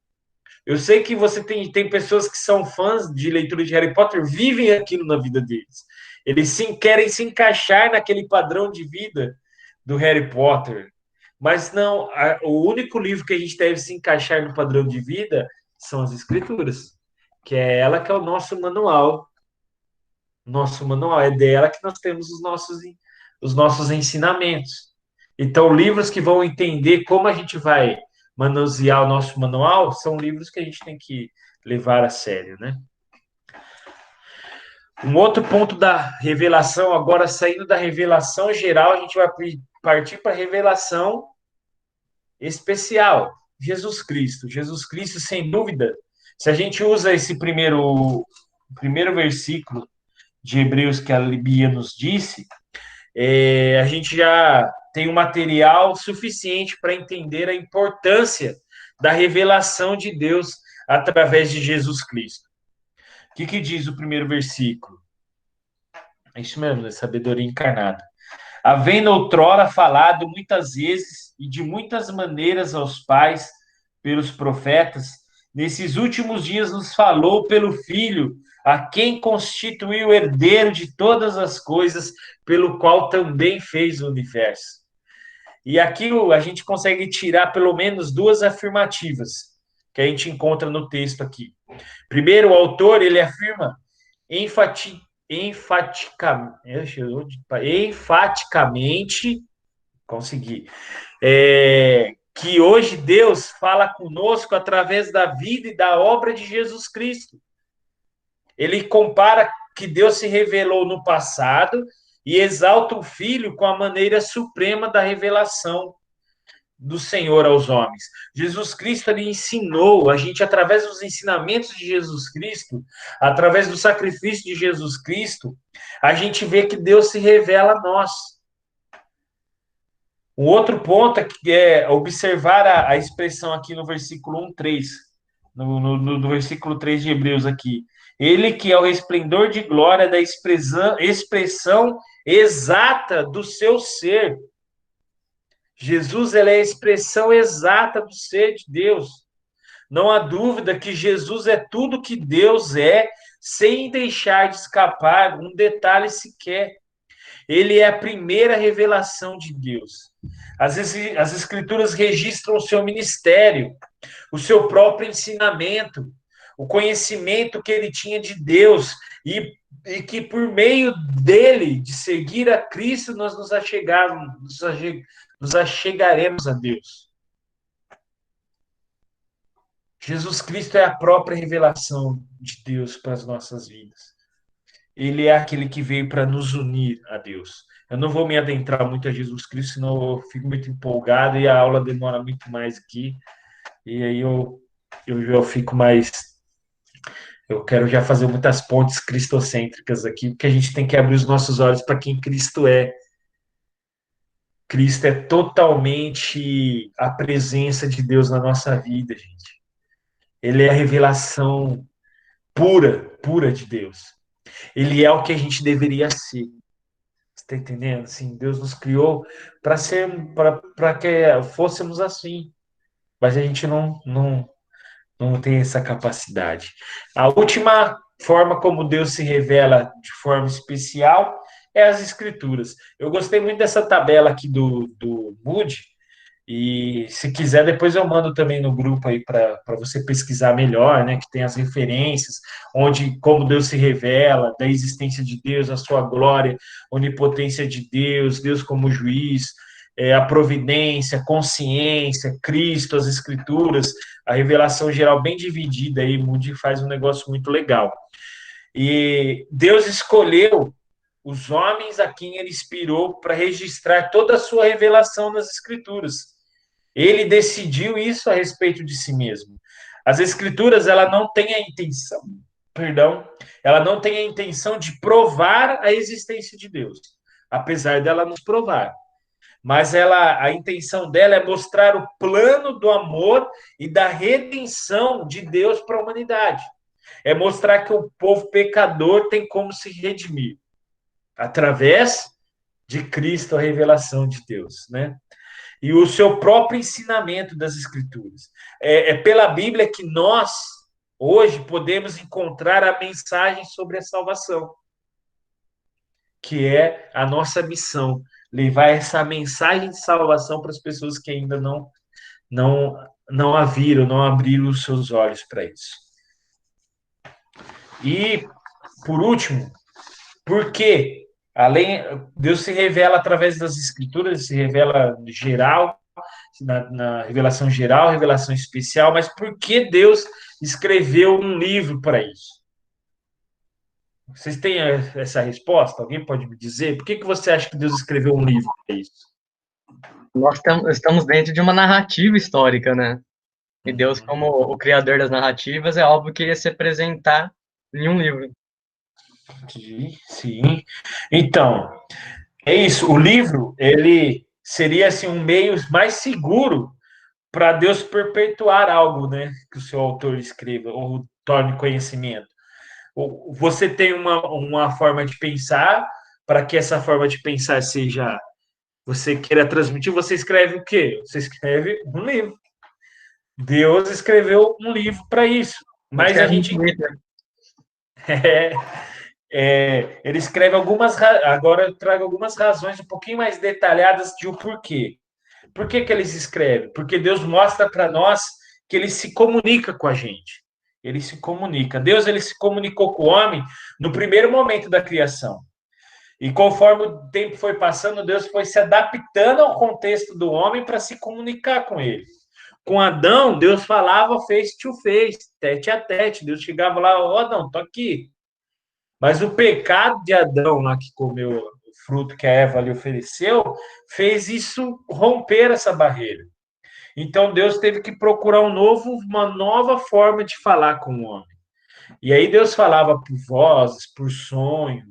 Eu sei que você tem pessoas que são fãs de leitura de Harry Potter, vivem aquilo na vida deles. Eles querem se encaixar naquele padrão de vida do Harry Potter. Mas não, o único livro que a gente deve se encaixar no padrão de vida são as Escrituras, que é ela que é o nosso manual. Nosso manual é dela que nós temos os nossos ensinamentos. Então, livros que vão entender como a gente vai manusear o nosso manual são livros que a gente tem que levar a sério, né? Um outro ponto da revelação, agora saindo da revelação geral, a gente vai partir para a revelação especial. Jesus Cristo. Jesus Cristo, sem dúvida, se a gente usa esse primeiro versículo de Hebreus que a Bia nos disse, a gente já tem um material suficiente para entender a importância da revelação de Deus através de Jesus Cristo. O que diz o primeiro versículo? É isso mesmo, é sabedoria encarnada. Havendo outrora falado muitas vezes e de muitas maneiras aos pais pelos profetas, nesses últimos dias nos falou pelo Filho, a quem constituiu o herdeiro de todas as coisas, pelo qual também fez o universo. E aqui a gente consegue tirar pelo menos duas afirmativas que a gente encontra no texto aqui. Primeiro, o autor ele afirma enfaticamente, consegui, que hoje Deus fala conosco através da vida e da obra de Jesus Cristo. Ele compara que Deus se revelou no passado e exalta o Filho com a maneira suprema da revelação do Senhor aos homens. Jesus Cristo ele ensinou a gente, através dos ensinamentos de Jesus Cristo, através do sacrifício de Jesus Cristo, a gente vê que Deus se revela a nós. Um outro ponto é observar a expressão aqui no versículo 1:3, no versículo 3 de Hebreus aqui. Ele que é o resplendor de glória da expressão exata do seu ser. Jesus ele é a expressão exata do ser de Deus. Não há dúvida que Jesus é tudo que Deus é, sem deixar de escapar um detalhe sequer. Ele é a primeira revelação de Deus. As Escrituras registram o seu ministério, o seu próprio ensinamento, o conhecimento que ele tinha de Deus e que por meio dele, de seguir a Cristo, nós nos achegaremos a Deus. Jesus Cristo é a própria revelação de Deus para as nossas vidas. Ele é aquele que veio para nos unir a Deus. Eu não vou me adentrar muito a Jesus Cristo, senão eu fico muito empolgado e a aula demora muito mais aqui. E aí eu fico mais... Eu quero já fazer muitas pontes cristocêntricas aqui, porque a gente tem que abrir os nossos olhos para quem Cristo é. Cristo é totalmente a presença de Deus na nossa vida, gente. Ele é a revelação pura de Deus. Ele é o que a gente deveria ser. Você está entendendo? Assim, Deus nos criou para que fôssemos assim. Mas a gente não tem essa capacidade. A última forma como Deus se revela de forma especial é as Escrituras. Eu gostei muito dessa tabela aqui do Moody, e se quiser, depois eu mando também no grupo aí para você pesquisar melhor, né? Que tem as referências, como Deus se revela, da existência de Deus, a sua glória, onipotência de Deus, Deus como juiz, a providência, consciência, Cristo, as Escrituras, a revelação geral bem dividida aí, Moody faz um negócio muito legal. E Deus escolheu os homens a quem ele inspirou para registrar toda a sua revelação nas Escrituras. Ele decidiu isso a respeito de si mesmo. As Escrituras, ela não tem a intenção de provar a existência de Deus, apesar dela nos provar. Mas a intenção dela é mostrar o plano do amor e da redenção de Deus para a humanidade. É mostrar que o povo pecador tem como se redimir através de Cristo, a revelação de Deus, né? E o seu próprio ensinamento das Escrituras. É pela Bíblia que nós, hoje, podemos encontrar a mensagem sobre a salvação, que é a nossa missão, levar essa mensagem de salvação para as pessoas que ainda não, não a viram, não abriram os seus olhos para isso. E, por último, por quê? Além, Deus se revela através das Escrituras, se revela geral, na revelação geral, revelação especial, mas por que Deus escreveu um livro para isso? Vocês têm essa resposta? Alguém pode me dizer? Por que você acha que Deus escreveu um livro para isso? Nós estamos dentro de uma narrativa histórica, né? E Deus, como o criador das narrativas, é óbvio que ia se apresentar em um livro. Sim. Então, é isso. O livro, ele seria assim, um meio mais seguro para Deus perpetuar algo, né? Que o seu autor escreva ou torne conhecimento. Ou você tem uma forma de pensar, para que essa forma de pensar seja, você queira transmitir, você escreve o quê? Você escreve um livro. Deus escreveu um livro para isso. Mas a gente. Ele escreve algumas. Agora eu trago algumas razões um pouquinho mais detalhadas de o porquê. Por que eles escrevem? Porque Deus mostra para nós que ele se comunica com a gente. Ele se comunica. Deus ele se comunicou com o homem no primeiro momento da criação. E conforme o tempo foi passando, Deus foi se adaptando ao contexto do homem para se comunicar com ele. Com Adão, Deus falava face to face, tete a tete. Deus chegava lá, ó, Adão, tô aqui. Mas o pecado de Adão, lá que comeu o fruto que a Eva lhe ofereceu, fez isso romper essa barreira. Então Deus teve que procurar uma nova forma de falar com o homem. E aí Deus falava por vozes, por sonho,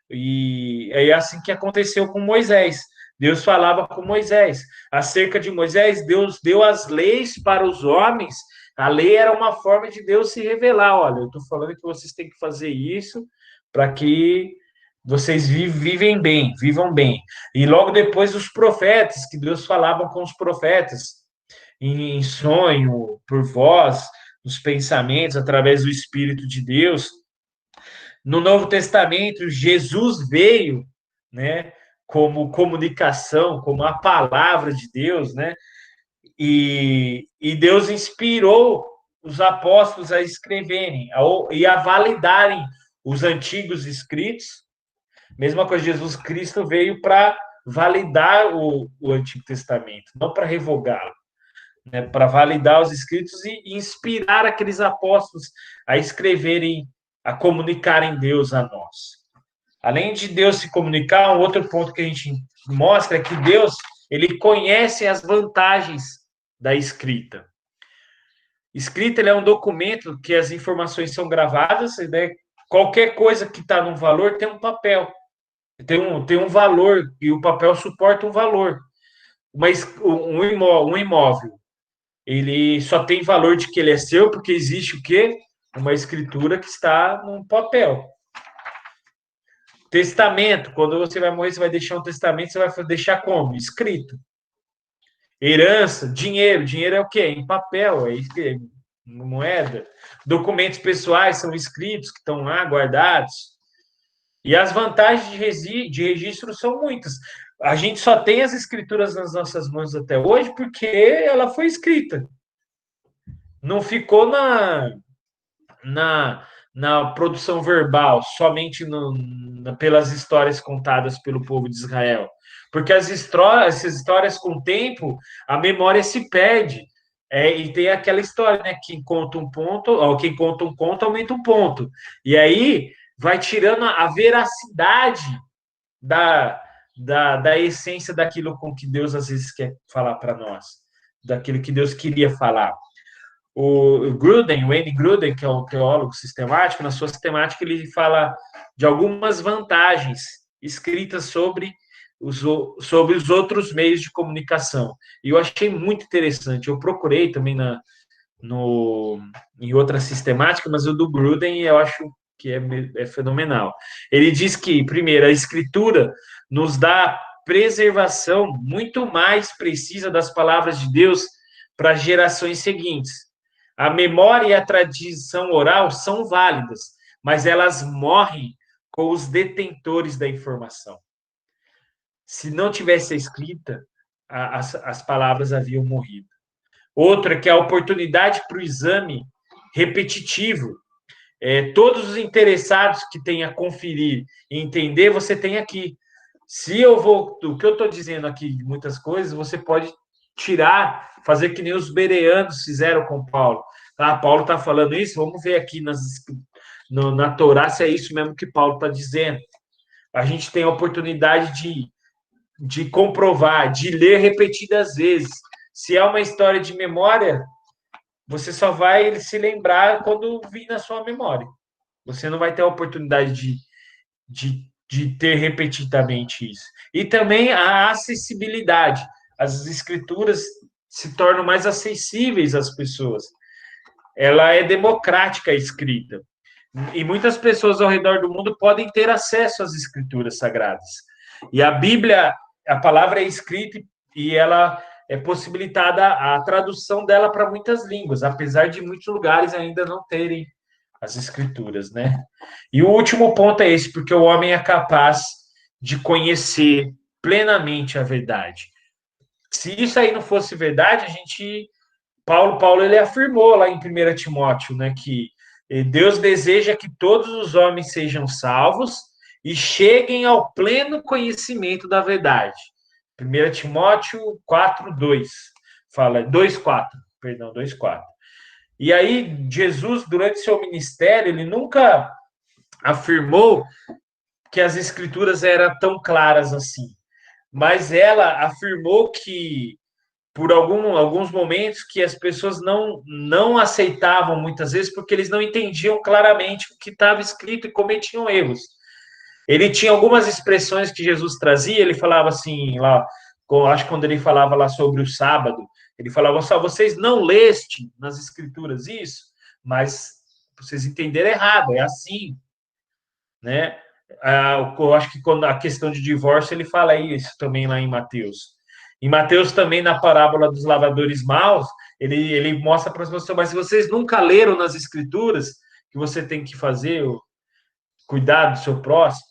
e é assim que aconteceu com Moisés. Deus falava com Moisés. Acerca de Moisés, Deus deu as leis para os homens. A lei era uma forma de Deus se revelar. Olha, eu estou falando que vocês têm que fazer isso para que vocês vivam bem. E logo depois os profetas, que Deus falava com os profetas, em sonho, por voz, nos pensamentos, através do Espírito de Deus. No Novo Testamento, Jesus veio, né, como comunicação, como a palavra de Deus, né? E Deus inspirou os apóstolos a escreverem e a validarem os antigos escritos. Mesma coisa, Jesus Cristo veio para validar o Antigo Testamento, não para revogá-lo, né? Para validar os escritos e inspirar aqueles apóstolos a escreverem, a comunicarem Deus a nós. Além de Deus se comunicar, um outro ponto que a gente mostra é que Deus ele conhece as vantagens da escrita. Escrita ele é um documento que as informações são gravadas, né? Qualquer coisa que está num valor tem um papel, tem um valor, e o papel suporta um valor. Mas um imóvel, ele só tem valor de que ele é seu porque existe o quê? Uma escritura que está num papel. Testamento, quando você vai morrer, você vai deixar um testamento, você vai deixar como? Escrito. Herança, dinheiro é o quê? Em papel, é moeda. Documentos pessoais são escritos, que estão lá guardados. E as vantagens de registro são muitas. A gente só tem as escrituras nas nossas mãos até hoje porque ela foi escrita. Não ficou na produção verbal, somente pelas histórias contadas pelo povo de Israel. Porque essas histórias, com o tempo, a memória se perde. E tem aquela história, né? Quem conta um conto aumenta um ponto. E aí vai tirando a veracidade da essência daquilo com que Deus às vezes quer falar para nós, daquilo que Deus queria falar. O Wayne Gruden, que é um teólogo sistemático, na sua sistemática ele fala de algumas vantagens escritas sobre os outros meios de comunicação. E eu achei muito interessante. Eu procurei também em outra sistemática, mas o do Gruden eu acho que é fenomenal. Ele diz que, primeiro, a Escritura nos dá preservação muito mais precisa das palavras de Deus para as gerações seguintes. A memória e a tradição oral são válidas, mas elas morrem com os detentores da informação. Se não tivesse a escrita, as palavras haviam morrido. Outra, que é a oportunidade para o exame repetitivo. Todos os interessados que têm a conferir e entender, você tem aqui. Se eu vou, o que eu estou dizendo aqui de muitas coisas, você pode tirar, fazer que nem os bereanos fizeram com Paulo. Paulo está falando isso, vamos ver aqui na Torá se é isso mesmo que Paulo está dizendo. A gente tem a oportunidade de comprovar, de ler repetidas vezes. Se é uma história de memória, você só vai se lembrar quando vir na sua memória. Você não vai ter a oportunidade de ter repetidamente isso. E também a acessibilidade. As escrituras se tornam mais acessíveis às pessoas. Ela é democrática a escrita. E muitas pessoas ao redor do mundo podem ter acesso às escrituras sagradas. E a Bíblia, a palavra é escrita e ela é possibilitada a tradução dela para muitas línguas, apesar de muitos lugares ainda não terem as escrituras, né? E o último ponto é esse, porque o homem é capaz de conhecer plenamente a verdade. Se isso aí não fosse verdade, Paulo ele afirmou lá em 1 Timóteo, né, que Deus deseja que todos os homens sejam salvos e cheguem ao pleno conhecimento da verdade. 1 Timóteo 4:2 fala, 2:4, perdão, 2:4. E aí, Jesus, durante seu ministério, ele nunca afirmou que as escrituras eram tão claras assim, mas ela afirmou que, por alguns momentos, que as pessoas não aceitavam muitas vezes porque eles não entendiam claramente o que estava escrito e cometiam erros. Ele tinha algumas expressões que Jesus trazia, ele falava assim, lá, acho que quando ele falava lá sobre o sábado, ele falava só, vocês não leste nas escrituras isso, mas vocês entenderam errado, é assim, né? Eu acho que quando a questão de divórcio, ele fala isso também lá em Mateus. Em Mateus também, na parábola dos lavadores maus, ele mostra para as pessoas, mas se vocês nunca leram nas escrituras que você tem que fazer, cuidar do seu próximo,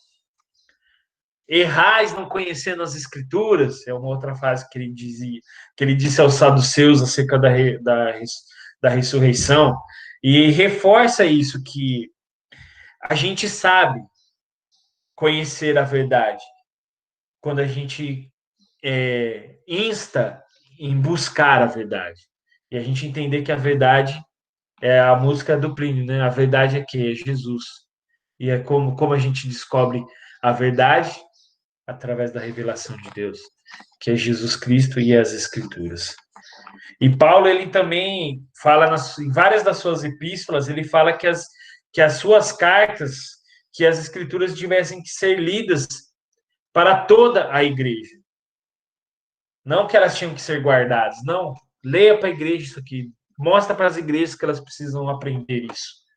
errais não conhecendo as escrituras, é uma outra frase que ele dizia, que ele disse aos saduceus acerca da ressurreição, e reforça isso, que a gente sabe conhecer a verdade quando a gente insta em buscar a verdade. E a gente entender que a verdade é a música do Plínio, né? A verdade é que é Jesus. E é como a gente descobre a verdade através da revelação de Deus, que é Jesus Cristo e as Escrituras. E Paulo, ele também fala em várias das suas epístolas, ele fala que as suas cartas, que as Escrituras tivessem que ser lidas para toda a igreja. Não que elas tinham que ser guardadas, não. Leia para a igreja isso aqui. Mostra para as igrejas que elas precisam aprender isso.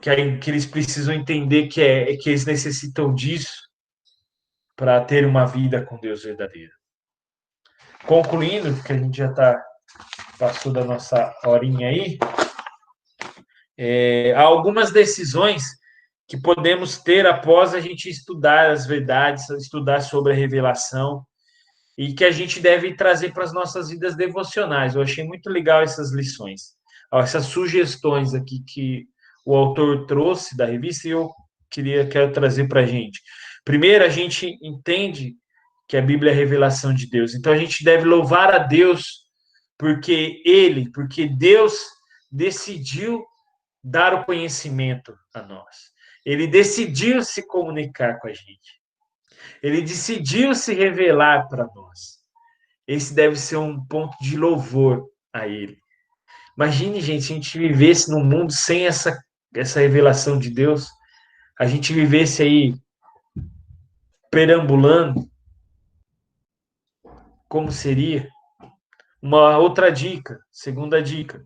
Que eles precisam entender que eles necessitam disso para ter uma vida com Deus verdadeira. Concluindo, porque a gente já passou da nossa horinha aí, há algumas decisões que podemos ter após a gente estudar as verdades, estudar sobre a revelação, e que a gente deve trazer para as nossas vidas devocionais. Eu achei muito legal essas lições, essas sugestões aqui que o autor trouxe da revista e eu quero trazer para a gente. Primeiro, a gente entende que a Bíblia é a revelação de Deus. Então, a gente deve louvar a Deus porque Deus decidiu dar o conhecimento a nós. Ele decidiu se comunicar com a gente. Ele decidiu se revelar para nós. Esse deve ser um ponto de louvor a Ele. Imagine, gente, se a gente vivesse num mundo sem essa revelação de Deus, a gente vivesse aí perambulando, como seria? Uma outra dica, segunda dica.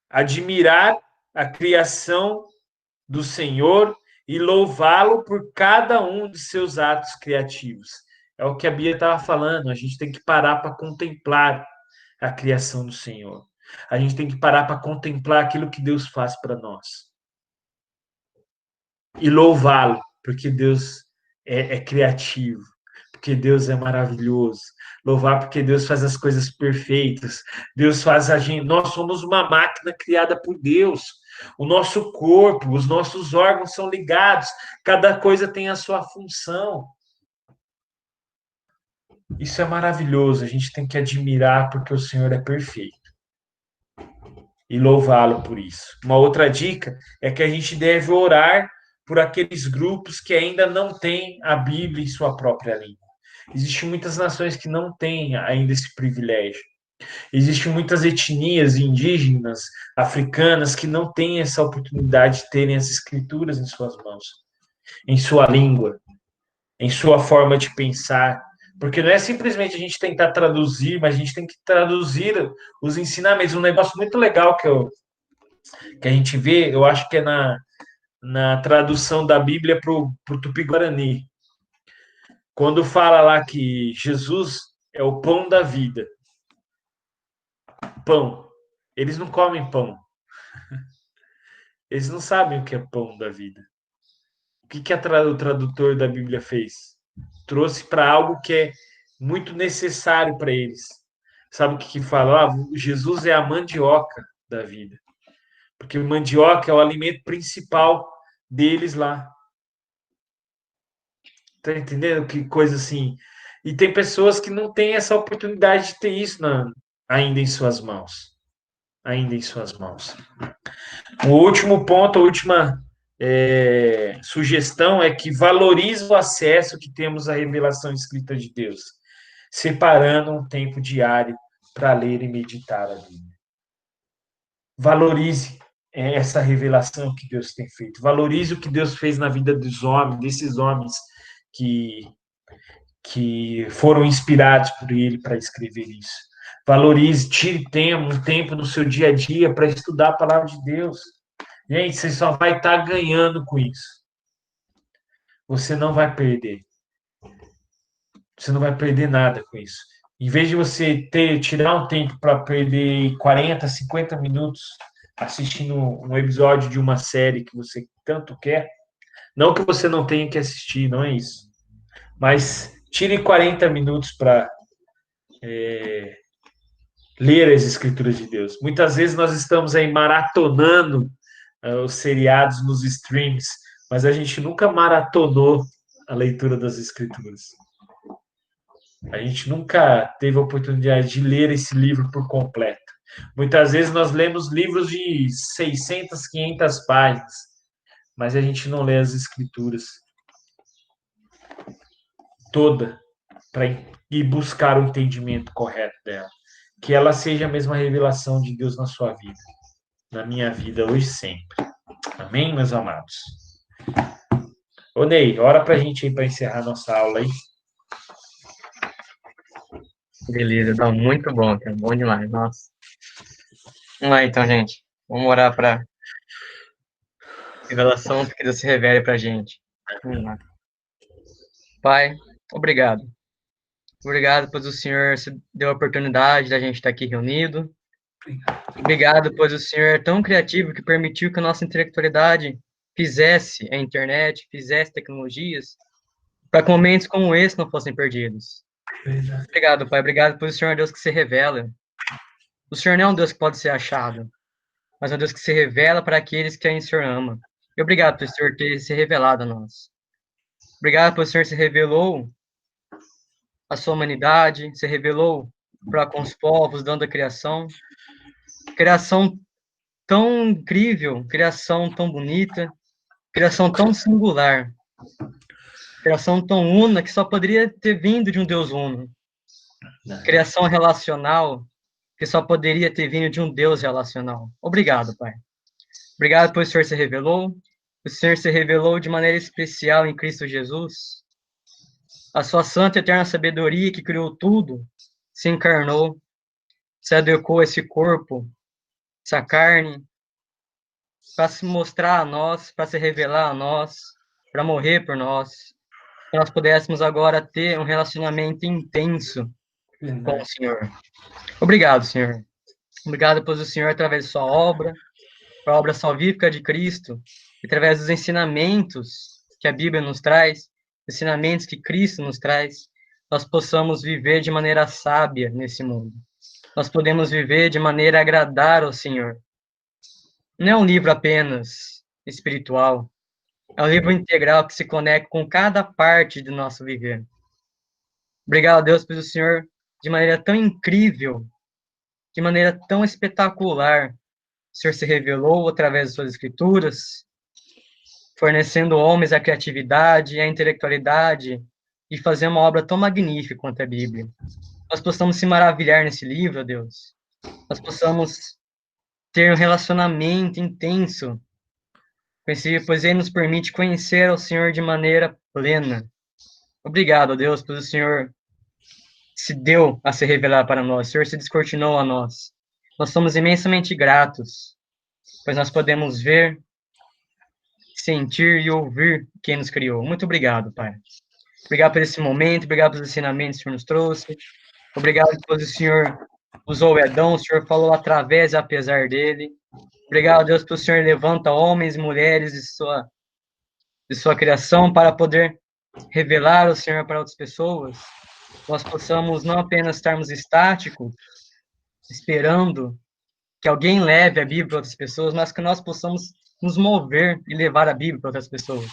Admirar a criação do Senhor e louvá-lo por cada um de seus atos criativos. É o que a Bia estava falando, a gente tem que parar para contemplar a criação do Senhor. A gente tem que parar para contemplar aquilo que Deus faz para nós. E louvá-lo, porque Deus é criativo, porque Deus é maravilhoso. Louvar porque Deus faz as coisas perfeitas. Deus faz a gente. Nós somos uma máquina criada por Deus. O nosso corpo, os nossos órgãos são ligados. Cada coisa tem a sua função. Isso é maravilhoso. A gente tem que admirar porque o Senhor é perfeito. E louvá-lo por isso. Uma outra dica é que a gente deve orar por aqueles grupos que ainda não têm a Bíblia em sua própria língua. Existem muitas nações que não têm ainda esse privilégio. Existem muitas etnias indígenas, africanas, que não têm essa oportunidade de terem as escrituras em suas mãos, em sua língua, em sua forma de pensar. Porque não é simplesmente a gente tentar traduzir, mas a gente tem que traduzir os ensinamentos. Um negócio muito legal que a gente vê, eu acho que é na tradução da Bíblia para o Tupi-Guarani. Quando fala lá que Jesus é o pão da vida. Pão. Eles não comem pão. Eles não sabem o que é pão da vida. O que o tradutor da Bíblia fez? Trouxe para algo que é muito necessário para eles. Sabe o que fala? Jesus é a mandioca da vida. Porque o mandioca é o alimento principal deles lá. Tá entendendo? Que coisa assim. E tem pessoas que não têm essa oportunidade de ter isso ainda em suas mãos. Ainda em suas mãos. O último ponto, a última sugestão é que valorize o acesso que temos à revelação escrita de Deus, separando um tempo diário para ler e meditar a Bíblia. Valorize essa revelação que Deus tem feito. Valorize o que Deus fez na vida dos homens, desses homens que foram inspirados por Ele para escrever isso. Valorize, tire um tempo no seu dia a dia para estudar a palavra de Deus. Gente, você só vai estar ganhando com isso. Você não vai perder. Você não vai perder nada com isso. Em vez de você tirar um tempo para perder 40, 50 minutos assistindo um episódio de uma série que você tanto quer, não que você não tenha que assistir, não é isso. Mas tire 40 minutos para ler as Escrituras de Deus. Muitas vezes nós estamos aí maratonando os seriados nos streams, mas a gente nunca maratonou a leitura das Escrituras. A gente nunca teve a oportunidade de ler esse livro por completo. Muitas vezes nós lemos livros de 600, 500 páginas, mas a gente não lê as Escrituras toda para ir buscar o entendimento correto dela. Que ela seja a mesma revelação de Deus na sua vida, na minha vida, hoje e sempre. Amém, meus amados? Ô, Ney, ora pra gente aí para encerrar nossa aula aí. Beleza, tá muito bom, cara. Bom demais, nossa. Vamos lá então, gente. Vamos orar para revelação que Deus se revele pra gente. Vamos lá. Pai, obrigado. Obrigado, pois o Senhor deu a oportunidade da gente estar aqui reunido. Obrigado, pois o Senhor é tão criativo que permitiu que a nossa intelectualidade fizesse a internet, fizesse tecnologias, para que momentos como esse não fossem perdidos. Obrigado, Pai. Obrigado, pois o Senhor é Deus que se revela. O Senhor não é um Deus que pode ser achado, mas é um Deus que se revela para aqueles que o Senhor ama. E obrigado por o Senhor ter se revelado a nós. Obrigado por o Senhor se revelou a sua humanidade, se revelou para com os povos, dando a criação. Criação tão incrível, criação tão bonita, criação tão singular, criação tão una que só poderia ter vindo de um Deus uno. Criação relacional que só poderia ter vindo de um Deus relacional. Obrigado, Pai. Obrigado por o Senhor se revelou. O Senhor se revelou de maneira especial em Cristo Jesus. A sua santa e eterna sabedoria que criou tudo se encarnou, se adequou a esse corpo, essa carne, para se mostrar a nós, para se revelar a nós, para morrer por nós, que nós pudéssemos agora ter um relacionamento intenso com o Senhor. Obrigado, Senhor. Obrigado, pois o Senhor, através de sua obra, a obra salvífica de Cristo, e através dos ensinamentos que a Bíblia nos traz, ensinamentos que Cristo nos traz, nós possamos viver de maneira sábia nesse mundo. Nós podemos viver de maneira a agradar ao Senhor. Não é um livro apenas espiritual, é um livro integral que se conecta com cada parte do nosso viver. Obrigado a Deus pelo Senhor, de maneira tão incrível, de maneira tão espetacular, o Senhor se revelou através de suas escrituras, fornecendo homens a criatividade e a intelectualidade e fazer uma obra tão magnífica quanto a Bíblia. Nós possamos se maravilhar nesse livro, ó Deus. Nós possamos ter um relacionamento intenso com esse livro, pois ele nos permite conhecer ao Senhor de maneira plena. Obrigado, ó Deus, pois o Senhor se deu a se revelar para nós, o Senhor se descortinou a nós. Nós somos imensamente gratos, pois nós podemos ver, sentir e ouvir quem nos criou. Muito obrigado, Pai. Obrigado por esse momento, obrigado pelos ensinamentos que o Senhor nos trouxe. Obrigado por o Senhor usou o Edom, o Senhor falou através e apesar dele. Obrigado, Deus, por o Senhor levanta homens e mulheres de sua criação para poder revelar o Senhor para outras pessoas. Nós possamos não apenas estarmos estáticos, esperando que alguém leve a Bíblia para outras pessoas, mas que nós possamos nos mover e levar a Bíblia para outras pessoas.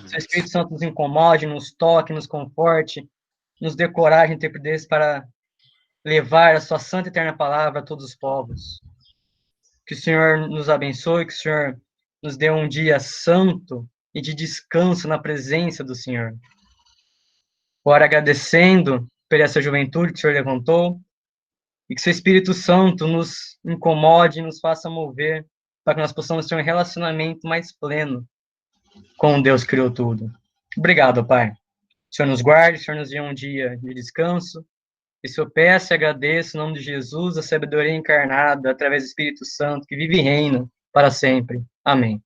Se o Espírito Santo nos incomode, nos toque, nos conforte, nos dê coragem e intrepidez para levar a sua santa e eterna palavra a todos os povos. Que o Senhor nos abençoe, que o Senhor nos dê um dia santo e de descanso na presença do Senhor. Ora, agradecendo por essa juventude que o Senhor levantou, e que seu Espírito Santo nos incomode e nos faça mover para que nós possamos ter um relacionamento mais pleno com Deus que criou tudo. Obrigado, Pai. O Senhor nos guarde, o Senhor nos dê um dia de descanso. Isso eu peço e agradeço em nome de Jesus, a sabedoria encarnada através do Espírito Santo, que vive e reina para sempre. Amém.